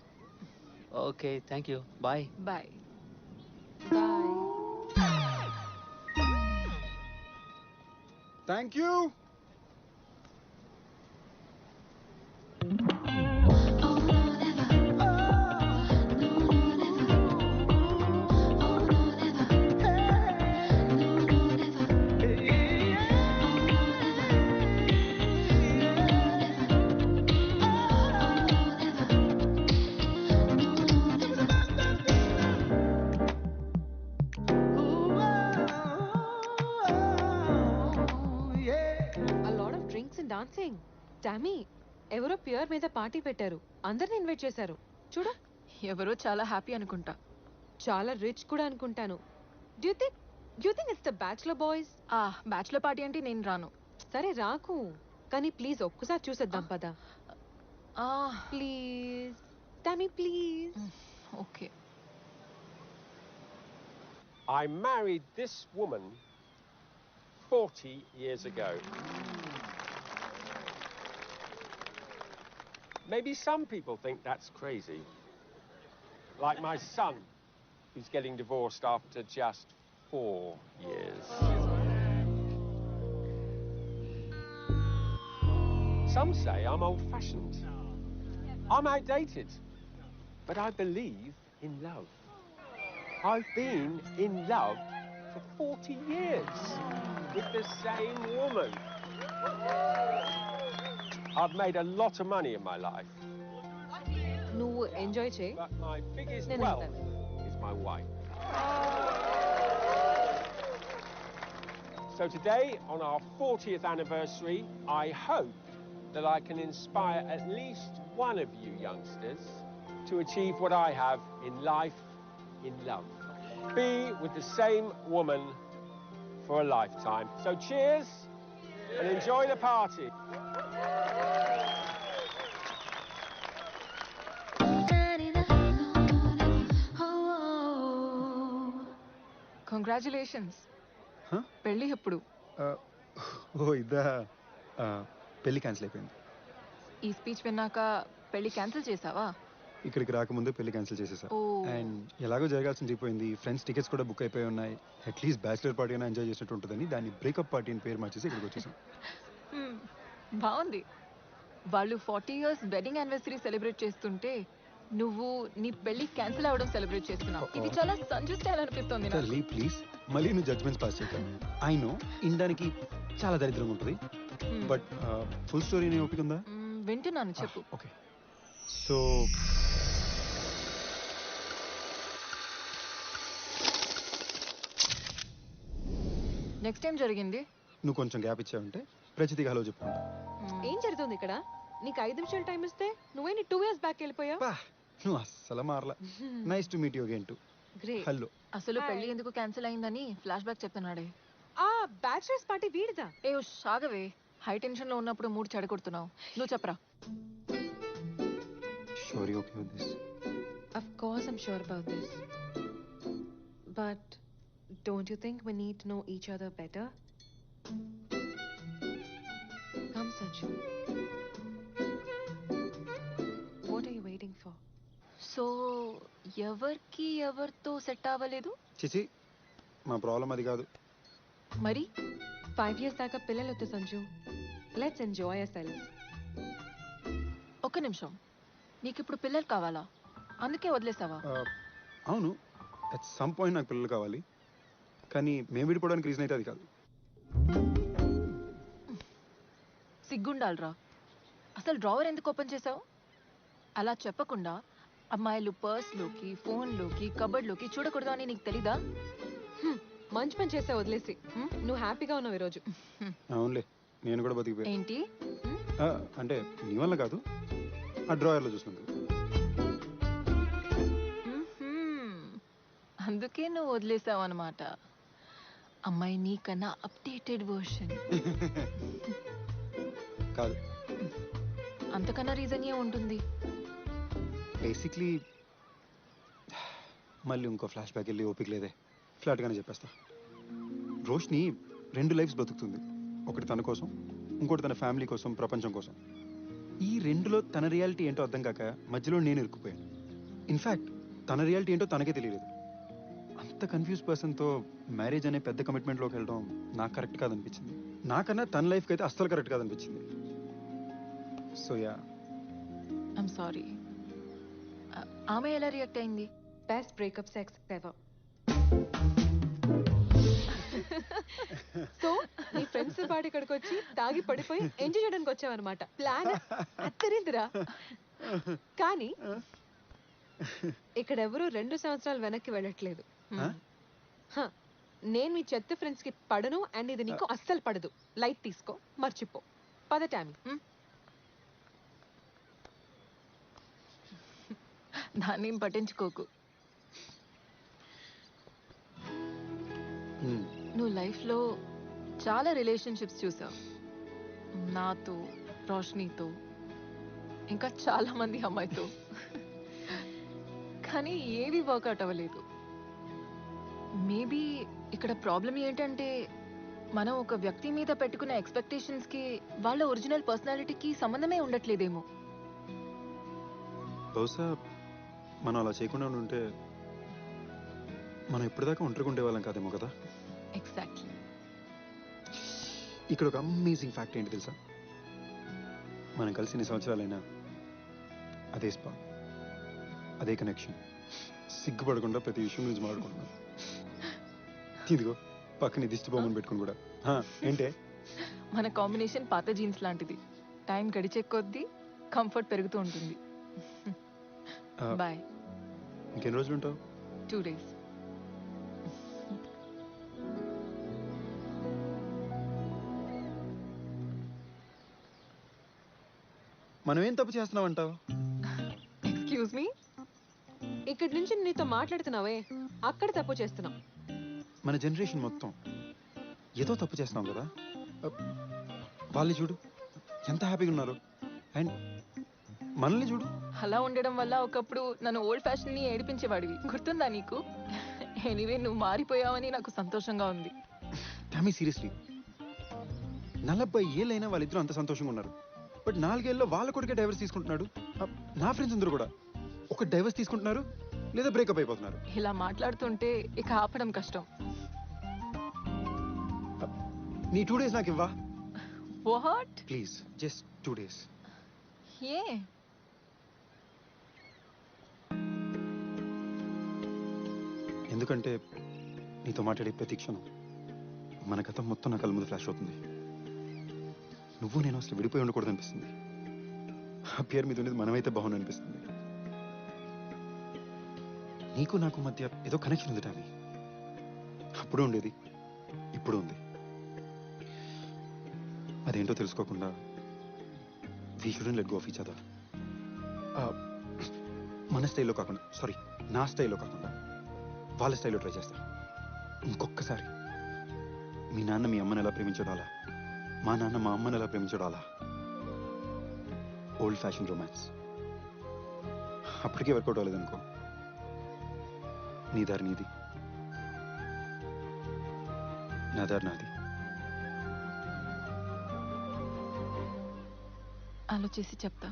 Okay, thank you, bye. Bye. Bye. Thank you. Dancing. Tommy, ఎవరో ప్యూర్ మీద పార్టీ పెట్టారు, అందరిని ఇన్వైట్ చేశారు. చూడు, ఎవరో చాలా హ్యాపీ అనుకుంటా. చాలా రిచ్ కూడా అనుకుంటాను. Do think it's the bachelor boys? Bachelor party అంటే నేను రాను. సరే రాకు, కానీ ప్లీజ్ ఒక్కసారి చూసేద్దాం పదా. Please Tommy, please. Okay. I married this woman 40 years ago. Maybe some people think that's crazy. Like my son, who's getting divorced after just 4 years. Some say I'm old-fashioned. I'm outdated. But I believe in love. I've been in love for 40 years with the same woman. I've made a lot of money in my life. నువ్వు enjoy చేయి. But my biggest నేను wealth is my wife. So today, on our 40th anniversary, I hope that I can inspire at least one of you youngsters to achieve what I have in life, in love. Be with the same woman for a lifetime. So cheers and enjoy the party. Congratulations. పెళ్ళి ఎప్పుడు? ఓ ఇదా, పెళ్లి cancel అయిపోయింది. ఈ speech విన్నాక పెళ్లి cancel చేసావా? ఇక్కడికి రాకముందే పెళ్లి క్యాన్సిల్ చేసేసా. ఓ. అండ్ ఎలాగో జరగాల్సింది అయిపోయింది. ఫ్రెండ్స్ టికెట్స్ కూడా బుక్ అయిపోయి ఉన్నాయి. అట్లీస్ట్ బ్యాచిలర్ పార్టీ అయినా ఎంజాయ్ చేసినట్టు ఉంటుందని దాన్ని బ్రేకప్ పార్టీ అని పేరు మార్చేసి ఇక్కడికి వచ్చేసాం. బాగుంది. వాళ్ళు 40 years వెడ్డింగ్ యానివర్సరీ సెలబ్రేట్ చేస్తుంటే నువ్వు నీ పెళ్లి క్యాన్సిల్ అవ్వడం సెలబ్రేట్ చేస్తున్నావు. ఇది చాలా సంజు స్టైల్ అనిపిస్తుంది నాకు. తల్లి ప్లీజ్, మళ్ళీ నువ్వు జడ్జ్మెంట్స్ పాస్ చేయక. ఐ నో ఇండానికి చాలా దరిద్రంగా ఉంటుంది, బట్ ఫుల్ స్టోరీ నీ ఓపిక ఉందా? వింటున్నాను చెప్పు. ఓకే సో నెక్స్ట్ టైం జరిగింది. నువ్వు కొంచెం గ్యాప్ ఇచ్చావంటే ప్రతిదీ హలో చెప్పుకుంటా. ఏం జరుగుతుంది ఇక్కడ? నీకు 5 నిమిషాలు టైం ఇస్తే నువ్వే 2 ఇయర్స్ బ్యాక్ వెళ్ళిపోయావు. పా, నువ్వు అస్సలు మారలా. Nice to meet you again too. Great. Hello. అసలు పెళ్లి ఎందుకు క్యాన్సిల్ అయిందని ఫ్లాష్ బ్యాక్ చెప్తున్నాడే. ఆ బ్యాచిలర్స్ పార్టీ వీడిదా? ఏ ఉష్, ఆగవే. హై టెన్షన్ లో ఉన్నప్పుడు మూడు చెడగొడుతున్నావు. నువ్వు చెప్పరా. Sure you okay with this? Of course I'm sure about this. But don't you think we need to know each other better? Come, Sanju. What are you waiting for? So ఎవరికి ఎవరితో set అవ్వలేదు చిచి, మా problem అది కాదు. మరి? 5 years దాకా పిల్లలొద్దు Sanju. Let's enjoy ourselves. ఒక్క నిమిషం, నీకు ఇప్పుడు పిల్లలు కావాలా? అందుకే వదిలేసావా? అవును, అట్ సమ్ పాయింట్ నాకు పిల్లలు కావాలి, కానీ మేము విడిపోవడానికి రీజన్ అయితే అది కాదు. సిగ్గుండాలరా. అసలు డ్రావర్ ఎందుకు ఓపెన్ చేసావు? అలా చెప్పకుండా అమ్మాయిలు పర్స్లోకి, ఫోన్లోకి, కబర్డ్లోకి చూడకూడదు అని నీకు తెలీదా? మంచి పని చేసా వదిలేసి. నువ్వు హ్యాపీగా ఉన్నావు ఈరోజు. అవునులే, నేను కూడా బతికిపోయా. ఏంటి? అంటే నీ వల్ల కాదు, ఆ డ్రాయర్లో చూసినందుకు. అందుకే నువ్వు వదిలేసావు అనమాట. అమ్మాయి నీకన్నా అప్డేటెడ్ వర్షన్. కాదు, అంతకన్నా రీజన్ ఏ ఉంటుంది? బేసిక్లీ మళ్ళీ ఇంకో ఫ్లాష్ బ్యాక్ వెళ్ళి ఓపిక లేదే. ఫ్లాట్గానే చెప్పేస్తా. రోష్ని 2 లైఫ్స్ బతుకుతుంది. ఒకటి తన కోసం, ఇంకోటి తన ఫ్యామిలీ కోసం, ప్రపంచం కోసం. ఈ 2లో తన రియాలిటీ ఏంటో అర్థం కాక మధ్యలో నేను ఇరుక్కుపోయాను. ఇన్ఫ్యాక్ట్ తన రియాలిటీ ఏంటో తనకే తెలియలేదు. అంత కన్ఫ్యూజ్ పర్సన్తో మ్యారేజ్ అనే పెద్ద కమిట్మెంట్లోకి వెళ్ళడం నాకు కరెక్ట్ కాదనిపించింది. నాకన్నా తన లైఫ్కి అయితే అస్సలు కరెక్ట్ కాదనిపించింది. So yeah, I'm sorry. ఆమె ఎలా రియాక్ట్ అయింది? Best breakup sex ever. So నీ ఫ్రెండ్స్ పాటు ఇక్కడికి వచ్చి తాగి పడిపోయి ఎంజాయ్ చేయడానికి వచ్చావన్నమాట. ప్లాన్ అత్తరిందిరా. కానీ ఇక్కడ ఎవరు 2 సంవత్సరాలు వెనక్కి వెళ్ళట్లేదు. నేను మీ చెత్త ఫ్రెండ్స్ కి పడను, అండ్ ఇది నీకు అస్సలు పడదు. లైట్ తీసుకో, మర్చిపో. పద టామీ. దాన్ని ఏం పట్టించుకోకు. నువ్వు లైఫ్లో చాలా రిలేషన్షిప్స్ చూసావు. నాతో, రోష్నీతో, ఇంకా చాలా మంది అమ్మాయితో. కానీ ఏవి వర్కౌట్ అవ్వలేదు. మేబీ ఇక్కడ ప్రాబ్లం ఏంటంటే మనం ఒక వ్యక్తి మీద పెట్టుకున్న ఎక్స్పెక్టేషన్స్కి వాళ్ళ ఒరిజినల్ పర్సనాలిటీకి సంబంధమే ఉండట్లేదేమో. బహుశా మనం అలా చేయకుండా ఉంటే మనం ఇప్పటిదాకా ఒంటరిగా ఉండేవాళ్ళం కాదేమో కదా. ఎగ్జాక్ట్లీ. ఇక్కడ ఒక అమేజింగ్ ఫ్యాక్ట్ ఏంటి తెలుసా? మనం కలిసి ఎన్ని సంవత్సరాలైనా అదే స్పా, అదే కనెక్షన్, సిగ్గుపడకుండా ప్రతి విషయం గురించి మాట్లాడుకుంటున్నాం. ఇదిగో పక్కన దిష్టి బొమ్మను పెట్టుకుని కూడా. ఏంటే మన కాంబినేషన్ పాత జీన్స్ లాంటిది. టైం గడిచే కొద్దీ కంఫర్ట్ పెరుగుతూ ఉంటుంది. బాయ్. ఇంకెన్ని రోజులు ఉంటావు? 2 days. మనం ఏం తప్పు చేస్తున్నావు అంటావు? Excuse me. ఇక్కడి నుంచి నీతో మాట్లాడుతున్నావే, అక్కడ తప్పు చేస్తున్నావు. మన జనరేషన్ మొత్తం ఏదో తప్పు చేస్తున్నాం కదా. వాళ్ళని చూడు ఎంత హ్యాపీగా ఉన్నారు, అండ్ మనల్ని చూడు. అలా ఉండడం వల్ల ఒకప్పుడు నన్ను ఓల్డ్ ఫ్యాషన్ ని ఏడిపించేవాడివి, గుర్తుందా నీకు? ఎనీవే, నువ్వు మారిపోయావని నాకు సంతోషంగా ఉంది. టామీ సీరియస్లీ, 40 ఏళ్ళైనా వాళ్ళిద్దరూ అంత సంతోషంగా ఉన్నారు. బట్ 4 ఏళ్ళలో వాళ్ళ కొడుకే డైవర్స్ తీసుకుంటున్నాడు. నా ఫ్రెండ్స్ అందరూ కూడా ఒక డైవర్స్ తీసుకుంటున్నారు, లేదా బ్రేకప్ అయిపోతున్నారు. ఇలా మాట్లాడుతుంటే ఇక ఆపడం కష్టం. నీ 2 days నాకు ఇవ్వా వాట్? Please, just 2 days. ఏ? ఎందుకంటే నీతో మాట్లాడే ప్రతి క్షణం మన గతం మొత్తం నా కళ్ళ ముందు ఫ్లాష్ అవుతుంది. నువ్వు నేను అసలు విడిపోయి ఉండకూడదు అనిపిస్తుంది. ఆ పేరు మీద ఉండేది మనమైతే బాగుంది అనిపిస్తుంది. నీకు నాకు మధ్య ఏదో కనెక్షన్ ఉంది టామీ. అప్పుడు ఉండేది, ఇప్పుడు ఉంది. అదేంటో తెలుసుకోకుండా we shouldn't let go of each other. మన స్టైల్లో కాకుండా, సారీ, నా స్టైల్లో కాకుండా వాళ్ళ స్టైల్లో ట్రై చేస్తా. ఇంకొకసారి మీ నాన్న మీ అమ్మని ఎలా ప్రేమించడం అలా, మా నాన్న మా అమ్మని ఎలా ప్రేమించడం అలా. Old fashion romance. అప్పటికే వర్కౌట్ అవ్వలేదనుకో, నీ దారి నీది, నా దారి నాది. ఆలోచించి చెప్తా.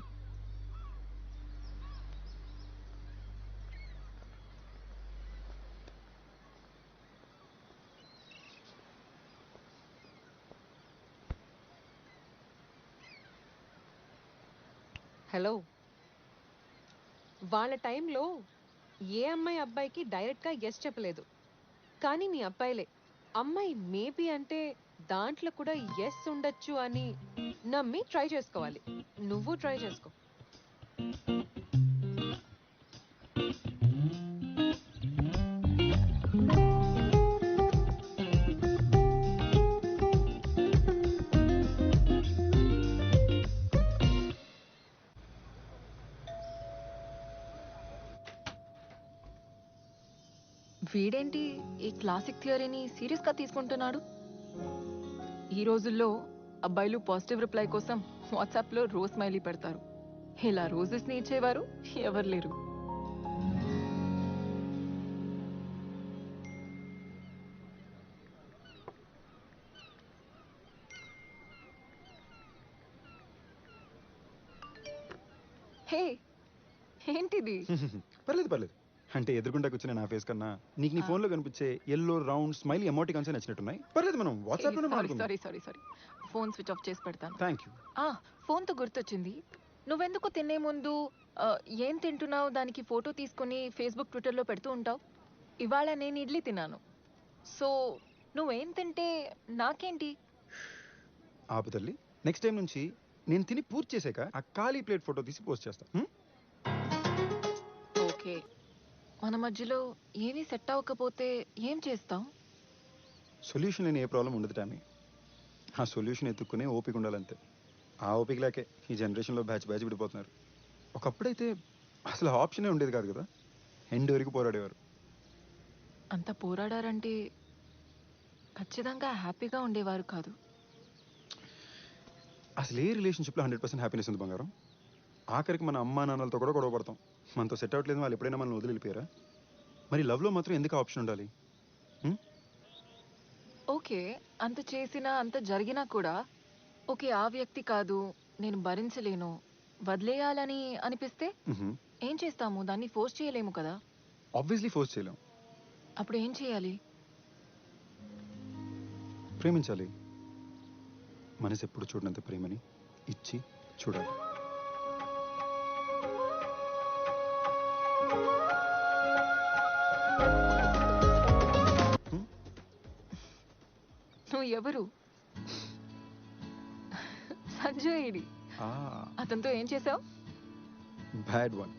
హలో, వాళ్ళ టైంలో ఏ అమ్మాయి అబ్బాయికి డైరెక్ట్గా ఎస్ చెప్పలేదు. కానీ మీ అబ్బాయిలే అమ్మాయి మేబీ అంటే దాంట్లో కూడా ఎస్ ఉండొచ్చు అని నమ్మి ట్రై చేసుకోవాలి. నువ్వు ట్రై చేసుకో. వీడేంటి ఈ క్లాసిక్ థియరీని సీరియస్గా తీసుకుంటున్నాడు? ఈ రోజుల్లో అబ్బాయిలు పాజిటివ్ రిప్లై కోసం వాట్సాప్లో రోజ్ స్మైలీ పెడతారు. ఇలా రోజెస్ని ఇచ్చేవారు ఎవరు లేరు. హే, ఏంటిది? పర్లేదు పర్లేదు. అంటే ఎదురుకుండా కూర్చునే నా ఫేస్ కన్నా నీకు నీ ఫోన్లో కనిపించే ఎల్లో రౌండ్ స్మైలీ ఎమోటికాన్స్ నచ్చినట్టున్నాయి. పర్లేదు, మనం వాట్సాప్లోనే మాట్లాడుకుందాం. Sorry sorry sorry, phone switch off చేసి పెడతాను. Thank you. ఫోన్తో గుర్తొచ్చింది, నువ్వెందుకు తినే ముందు ఏం తింటున్నావు దానికి ఫోటో తీసుకుని ఫేస్బుక్ ట్విట్టర్లో పెడుతూ ఉంటావు? ఇవాళ నేను ఇడ్లీ తిన్నాను, సో నువ్వేం తింటే నాకేంటి? ఆపు తల్లి, నెక్స్ట్ టైం నుంచి నేను తిని పూర్తి చేసాక ఆ ఖాళీ ప్లేట్ ఫోటో తీసి పోస్ట్ చేస్తా. ఓకే, మన మధ్యలో ఏమీ సెట్ అవ్వకపోతే ఏం చేస్తాం? సొల్యూషన్ లేని ఏ ప్రాబ్లం ఉండదు టామీ. ఆ సొల్యూషన్ ఎత్తుక్కునే ఓపిక ఉండాలంతే. ఆ ఓపిక లేకే ఈ జనరేషన్లో బ్యాచ్ విడిపోతున్నారు. ఒకప్పుడైతే అసలు ఆప్షనే ఉండేది కాదు కదా, ఎండ్ వరకు పోరాడేవారు. అంత పోరాడారంటే ఖచ్చితంగా హ్యాపీగా ఉండేవారు కాదు. అసలు ఏ రిలేషన్షిప్లో 100% హ్యాపీనెస్ ఉంది బంగారం? ఆఖరికి మన అమ్మా నాన్నలతో కూడా గొడవ పడతాం. మనతో సెట్ అవ్వట్లేదు వాళ్ళు ఎప్పుడైనా మనల్ని వదిలి వెళ్ళిపోయారా? మరి లవ్లో మాత్రం ఎందుకు ఆప్షన్ ఉండాలి? ఓకే, అంత చేసినా అంత జరిగినా కూడా ఓకే ఆ వ్యక్తి కాదు, నేను భరించలేను, వదిలేయాలని అనిపిస్తే ఏం చేస్తాము? దాన్ని ఫోర్స్ చేయలేము కదా. ఆబ్వియస్లీ ఫోర్స్ చేయలేం. అప్పుడు ఏం చేయాలి? ప్రేమించాలి. మనసు ఎప్పుడు చూడనంత ప్రేమని ఇచ్చి చూడాలి. నువ్వు ఎవరు? సంజయ్ ఇడి. అతనితో ఏం చేసావు? Bad one.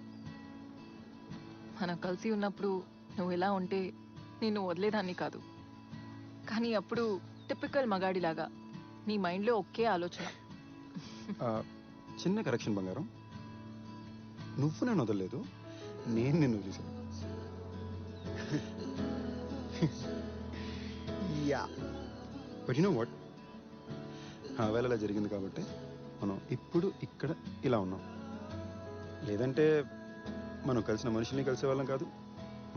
మనం కలిసి ఉన్నప్పుడు నువ్వు ఎలా ఉంటే నిన్ను వదిలేదాన్ని కాదు. కానీ అప్పుడు టిపికల్ మగాడిలాగా నీ మైండ్లో ఒకే ఆలోచన. చిన్న కరెక్షన్ బంగారం, నువ్వు నన్ను వదలలేదు, నేను నిన్ను వదిలేసాను. Yeah, but you know what, ఆ వేళ అలా జరిగింది కాబట్టి మనం ఇప్పుడు ఇక్కడ ఇలా ఉన్నాం. లేదంటే మనం కలిసిన మనుషుల్ని కలిసే వాళ్ళం కాదు,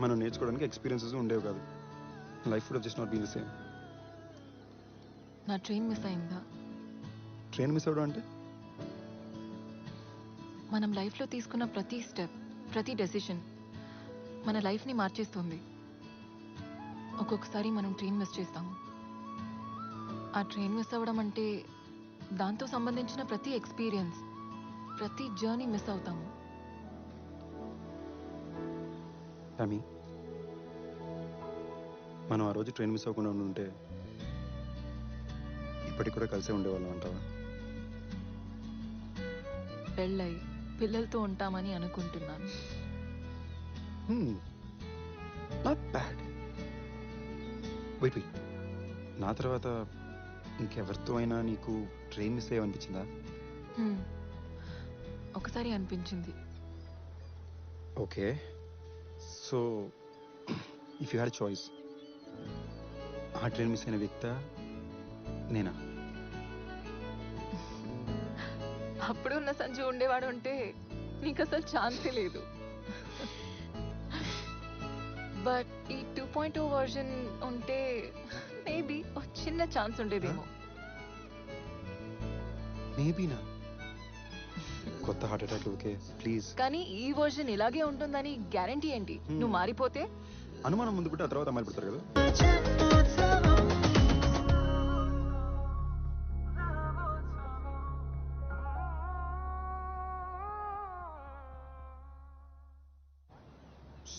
మనం నేర్చుకోవడానికి ఎక్స్పీరియన్సెస్ ఉండేవి కాదు. Life would have just not been the same. నా ట్రైన్ మిస్ అయిందా? ట్రైన్ మిస్ అవ్వడం అంటే? మనం లైఫ్లో తీసుకున్న ప్రతి స్టెప్, ప్రతి డెసిషన్ మన లైఫ్ని మార్చేస్తుంది. ఒక్కొక్కసారి మనం ట్రైన్ మిస్ చేస్తాము. ఆ ట్రైన్ మిస్ అవ్వడం అంటే దాంతో సంబంధించిన ప్రతి ఎక్స్పీరియన్స్, ప్రతి జర్నీ మిస్ అవుతాము. టామీ, మనం ఆ రోజు ట్రైన్ మిస్ అవ్వకుండా ఉంటే ఇప్పటికి కూడా కలిసే ఉండేవాళ్ళం అంటావా? పెళ్ళై పిల్లలతో ఉంటామని అనుకుంటున్నాను. Not bad. వెయిట్ వెయిట్, నా తర్వాత ఇంకెవరితో అయినా నీకు ట్రైన్ మిస్ అయ్యనిపించిందా? హ్మ్. ఒకసారి అనిపించింది. Okay, so if you had choice, ఆ ట్రైన్ మిస్ అయిన వ్యక్తి నేనా? అప్పుడు ఉన్న సంజు ఉండేవాడు అంటే నీకు అసలు ఛాన్సే లేదు. బట్ ఈ 2.0 వర్జన్ ఉంటే మేబీ ఒక చిన్న ఛాన్స్ ఉండేదేమో. మేబీనా? కొత్త హార్ట్ అటాక్ ఓకే ప్లీజ్. కానీ ఈ వర్జన్ ఇలాగే ఉంటుందని గ్యారంటీ ఏంటి? నువ్వు మారిపోతే అనుమానం ముందు పుట్టి ఆ తర్వాత అమ్మాయిలు పుడతారు కదా.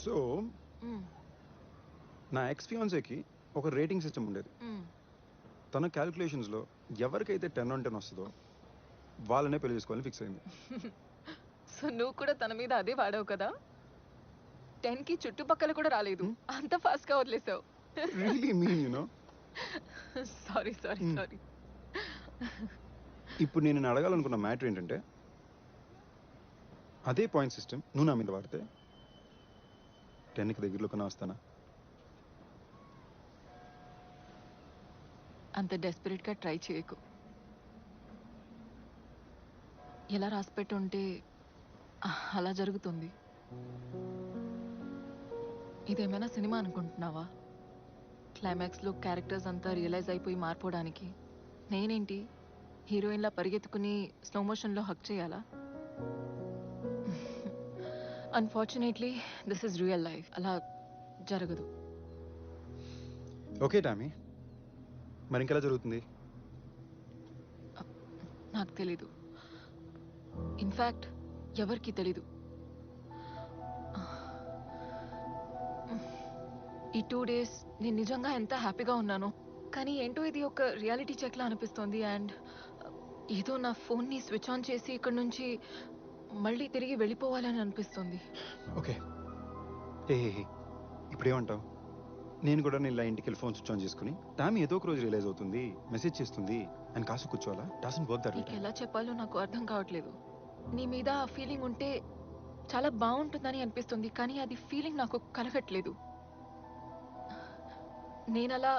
సో నా ఎక్స్ ఫియాన్సేకి ఒక రేటింగ్ సిస్టమ్ ఉండేది. తన క్యాలిక్యులేషన్స్లో ఎవరికైతే 10 on 10 వస్తుందో వాళ్ళనే పెళ్లి చేసుకోవాలని ఫిక్స్ అయింది. సో నువ్వు కూడా తన మీద అదే వాడావు కదా. 10కి చుట్టుపక్కల కూడా రాలేదు, అంత ఫాస్ట్ గా వదిలేసావు. Really mean you know. Sorry sorry sorry. ఇప్పుడు నేను అడగాలనుకున్న మ్యాటర్ ఏంటంటే, అదే పాయింట్ సిస్టమ్ నువ్వు నా మీద వాడితే 10కి దగ్గరలో కన్నా వస్తానా? అంత డెస్పరేట్ గా ట్రై చేయకు. ఎలా రాసిపెట్టి ఉంటే అలా జరుగుతుంది. ఇదేమైనా సినిమా అనుకుంటున్నావా? క్లైమాక్స్ లో క్యారెక్టర్స్ అంతా రియలైజ్ అయిపోయి మారిపోవడానికి నేనేంటి హీరోయిన్ లా పరిగెత్తుకుని స్లో మోషన్ లో హక్ చేయాలా? Unfortunately this is real life. అలా జరగదు. ఓకే టామీ, మరి ఇంకెలా జరుగుతుంది? నాకు తెలీదు. ఇన్ఫ్యాక్ట్ ఎవరికి తెలీదు. ఈ 2 days నేను నిజంగా ఎంత హ్యాపీగా ఉన్నానో, కానీ ఏంటో ఇది ఒక రియాలిటీ చెక్ లా అనిపిస్తోంది. అండ్ ఏదో నా ఫోన్ని స్విచ్ ఆన్ చేసి ఇక్కడ నుంచి మళ్ళీ తిరిగి వెళ్ళిపోవాలని అనిపిస్తుంది. ఓకే, ఇప్పుడేమంటావు? నేను కూడా నేను ఇలా ఇంటికి వెళ్ళి ఫోన్ స్విచ్ ఆన్ చేసుకుని టామీ ఏదో ఒక రోజు రియలైజ్ అవుతుంది, మెసేజ్ చేస్తుంది అని కాసు కూర్చోవాలా? Doesn't work that way. నీకు ఎలా చెప్పాలో నాకు అర్థం కావట్లేదు. నీ మీద ఆ ఫీలింగ్ ఉంటే చాలా బాగుంటుందని అనిపిస్తుంది, కానీ అది ఫీలింగ్ నాకు కలగట్లేదు. నేను అలా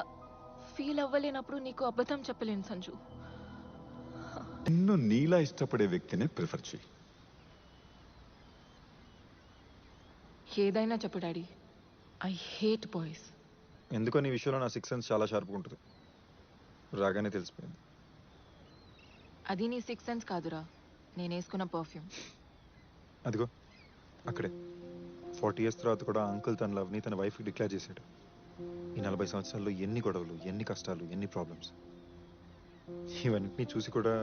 ఫీల్ అవ్వలేనప్పుడు నీకు అబద్ధం చెప్పలేను సంజు. నిన్ను నీలా ఇష్టపడే వ్యక్తినే ప్రిఫర్ చేయి. ఏదైనా చెప్పు డాడీ, ఐ హేట్ బాయ్స్. ఎందుకో నీ విషయంలో నా 6th సెన్స్ చాలా షార్ప్గా ఉంటుంది. రాగానే తెలిసిపోయింది. అది నీ 6th సెన్స్ కాదురా, నేను వేసుకున్న పర్ఫ్యూమ్. అదిగో అక్కడే 40 years తర్వాత కూడా అంకుల్ తన లవ్ని తన వైఫ్కి డిక్లేర్ చేశాడు. ఈ 40 సంవత్సరాల్లో ఎన్ని గొడవలు, ఎన్ని కష్టాలు, ఎన్ని ప్రాబ్లమ్స్. ఇవన్నీ చూసి కూడా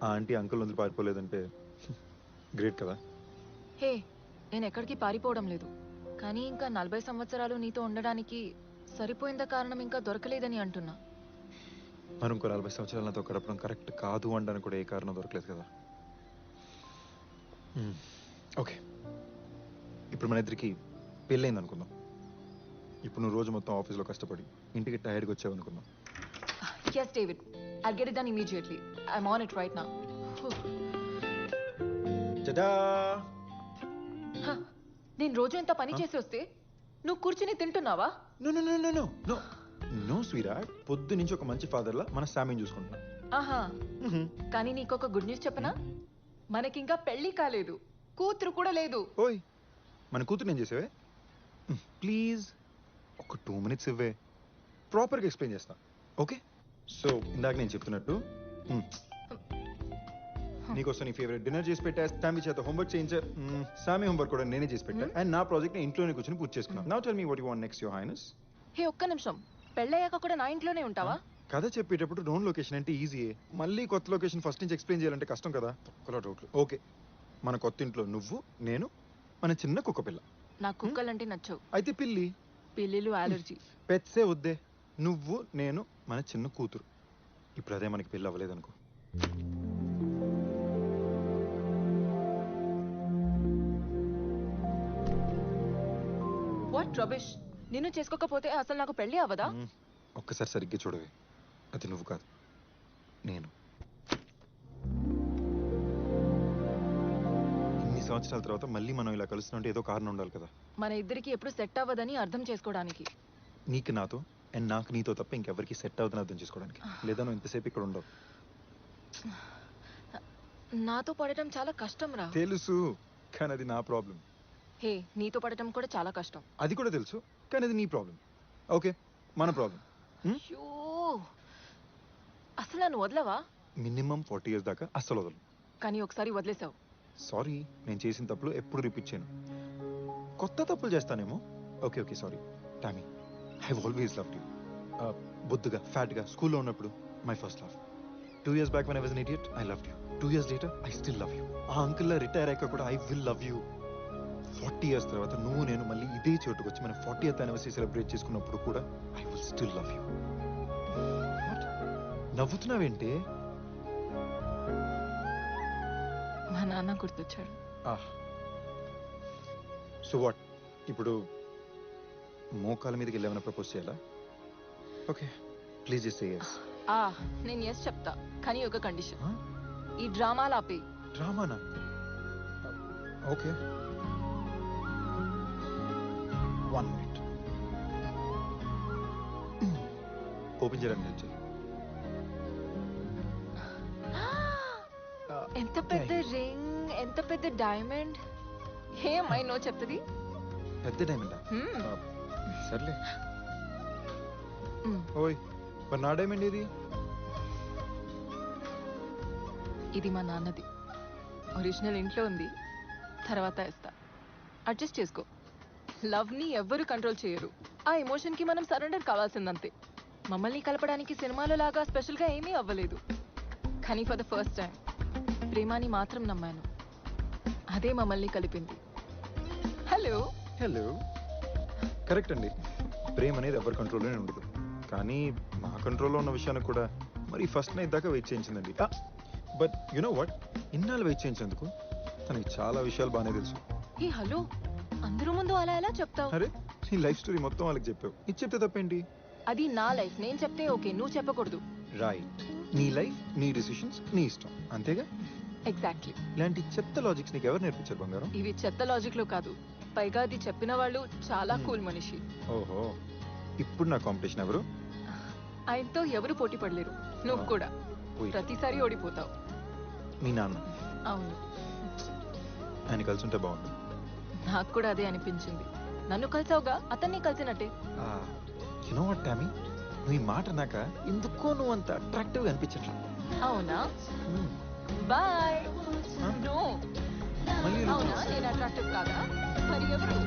ఆ ఆంటీ అంకుల్ వదిలి పారిపోలేదంటే గ్రేట్ కదా. హే, నేను ఎక్కడికి పారిపోవడం లేదు, కానీ ఇంకా 40 సంవత్సరాలు నీతో ఉండడానికి సరిపోయింద కారణం ఇంకా దొరకలేదని అంటున్నా. మరి ఇంకో 40 సంవత్సరాలు నాతో గడపడం కరెక్ట్ కాదు అనడానికి కూడా ఏ కారణం దొరకలేదు కదా. ఓకే, ఇప్పుడు మన ఇద్దరికి పెళ్ళైంది అనుకుందాం. ఇప్పుడు నువ్వు రోజు మొత్తం ఆఫీస్లో కష్టపడి ఇంటికి టైర్డ్గా వచ్చావు అనుకుందాం. Yes, David. I'll get it done immediately. I'm on it right now. Jada నేను రోజు ఎంత పని చేసి వస్తే నువ్వు కూర్చుని తింటున్నావా? No no no no no no no స్వీరాట్, పొద్దు నుంచి ఒక మంచి ఫాదర్లా మన శామీని చూసుకుంటున్నా. ఆహా, కానీ నీకొక గుడ్ న్యూస్ చెప్పనా? మనకింకా పెళ్లి కాలేదు, కూతురు కూడా లేదు. ఓయ్, మన కూతురు నేను చేసేవే. ప్లీజ్ ఒక 2 minutes ఇవ్వే, ప్రాపర్గా ఎక్స్ప్లెయిన్ చేస్తా. ఓకే, సో ఇందాక నేను చెప్తున్నట్టు నీకోసం నీ ఫేవరెట్ డిన్నర్ చేసి పెట్టా, సామి చేత హోంవర్క్ చేయించా, సామి హోంవర్క్ కూడా నేనే చేసి పెట్టా, అండ్ నా ప్రాజెక్ట్ నేను ఇంట్లోనే కూర్చొని పూర్తి చేసుకున్నాను. Now tell me what you want next your highness. Hey, ఒక్క నిమిషం. పెళ్ళయ్యాక కూడా నా ఇంట్లోనే ఉంటావా? కథ చెప్పేటప్పుడు నోన్ లొకేషన్ అంటే ఈజీయే, మళ్ళీ కొత్త లొకేషన్ ఫస్ట్ నుంచి ఎక్స్ప్లెయిన్ చేయాలంటే కష్టం కదా. తొక్కలో డౌట్లు. ఓకే, మన కొత్త ఇంట్లో నువ్వు, నేను, మన చిన్న కుక్క పిల్ల. నాకు కుక్కలంటే నచ్చవు. అయితే పిల్లి. పిల్లిలు అలర్జీ. పెట్సే వద్దే. నువ్వు, నేను, మన చిన్న కూతురు. ఇప్పుడు అదే మనకి పెళ్ళి అవ్వలేదనుకో, వాట్ రబిష్. నిన్ను చేసుకోకపోతే అసలు నాకు పెళ్లి అవ్వదా? ఒక్కసారి సరిగ్గా చూడవే, అది నువ్వు కాదు, నేను. ఇన్ని సంవత్సరాల తర్వాత మళ్ళీ మనం ఇలా కలుస్తుంటే ఏదో కారణం ఉండాలి కదా. మన ఇద్దరికి ఎప్పుడు సెట్ అవ్వదని అర్థం చేసుకోవడానికి. నీకు నాతో అండ్ నాకు నీతో తప్ప ఇంకెవరికి సెట్ అవుతుందని అర్థం చేసుకోవడానికి. లేదా నువ్వు ఇంతసేపు ఇక్కడ ఉండవు. నాతో పడటం చాలా కష్టం రా. తెలుసు, కానీ అది నా ప్రాబ్లం. హే, నీతో పడటం కూడా చాలా కష్టం. అది కూడా తెలుసు, కానీ అది నీ ప్రాబ్లం. ఓకే, మన ప్రాబ్లం. అయ్యో, అసలు నన్ను వదలవా? మినిమం 40 years దాకా అస్సలు వదలు. కానీ ఒకసారి వదిలేసావు. సారీ, నేను చేసిన తప్పులు ఎప్పుడు రిపీట్ చేయను. కొత్త తప్పులు చేస్తానేమో. Okay okay, sorry Tammy. I always loved you. బొద్దుగా ఫ్యాట్గా స్కూల్లో ఉన్నప్పుడు my first love. 2 years back when I was an idiot, I loved you. 2 years later, I still love you. ఆ అంకుల్లా రిటైర్ అయ్యాక కూడా I will love you. 40 years తర్వాత నువ్వు నేను మళ్ళీ ఇదే చోటుకు వచ్చి మన 40th anniversary సెలబ్రేట్ చేసుకున్నప్పుడు కూడా I will still love you. నవ్వుతున్నావేంటి? మా నాన్న గుర్తొచ్చాడు. సో వాట్, ఇప్పుడు మోకాల మీదకి వెళ్ళి ఏమైనా ప్రపోజ్ చేయాలా? Okay, please just say yes. నేను ఎస్ చెప్తా, కానీ ఒక కండిషన్. ఈ డ్రామాలు ఆపే. డ్రామానా? Okay, 1 minute. ఓపెన్ చేయడానికి వచ్చాయి. ఎంత పెద్ద రింగ్, ఎంత పెద్ద డైమండ్. ఏమై నో చెప్తుంది. పెద్ద డైమండా? సర్లే. ఓయ్, మరి నా డైమండ్ ఏది? ఇది మా నాన్నది. ఒరిజినల్ ఇంట్లో ఉంది, తర్వాత ఇస్తా. అడ్జస్ట్ చేసుకో. లవ్ ని ఎవ్వరు కంట్రోల్ చేయరు. ఆ ఎమోషన్ కి మనం సరెండర్ కావాల్సిందంతే. మమ్మల్ని కలపడానికి సినిమాలో లాగా స్పెషల్ గా ఏమీ అవ్వలేదు, కానీ ఫర్ ద ఫస్ట్ టైం ప్రేమాని మాత్రం నమ్మాను. అదే మమ్మల్ని కలిపింది. Hello hello. కరెక్ట్ అండి, ప్రేమ అనేది ఎవరి కంట్రోల్లోనే ఉండదు. కానీ మా కంట్రోల్లో ఉన్న విషయాన్ని కూడా మరి ఫస్ట్ నైట్ దాకా వెయిట్ చేయించిందండి. బట్ యు నో వాట్, ఇన్నాళ్ళు వెయిట్ చేయించేందుకు తనకి చాలా విషయాలు బాగానే తెలుసు. ఏ హలో, అందరూ ముందు అలా ఎలా చెప్తావు? అరే, నీ లైఫ్ స్టోరీ మొత్తం వాళ్ళకి చెప్పావు, ఇది చెప్తే తప్పేంటి? అది నా లైఫ్, నేను చెప్తే ఓకే, నువ్వు చెప్పకూడదు. రైట్, నీ లైఫ్, నీ డిసిషన్స్, నీ ఇష్టం, అంతేగా? ఎగ్జాక్ట్లీ. ఇలాంటి చెత్త లాజిక్స్ నీకు ఎవరు నేర్పించారు బంగారం? ఇవి చెత్త లాజిక్ లో కాదు, పైగా అది చెప్పిన వాళ్ళు చాలా కూల్ మనిషి. ఓహో, ఇప్పుడు నా కాంపిటీషన్ ఎవరు? ఆయనతో ఎవరు పోటీ పడలేరు. నువ్వు కూడా ప్రతిసారి ఓడిపోతావు. మీ నాన్న? అవును. ఆయన కలిసి ఉంటే బాగుంది. నాకు కూడా అదే అనిపించింది. నన్ను కలిసావుగా, అతన్ని కలిసినట్టే. యు నో వాట్ టామీ, నువ్వు ఈ మాట నాక ఎందుకో నువ్వు అంత అట్రాక్టివ్ గా అనిపించట్లా. అవునా? బాయ్. నో, మళ్ళీ అవునా? నేను అట్రాక్టివ్ కాదా? మరి ఎవరు?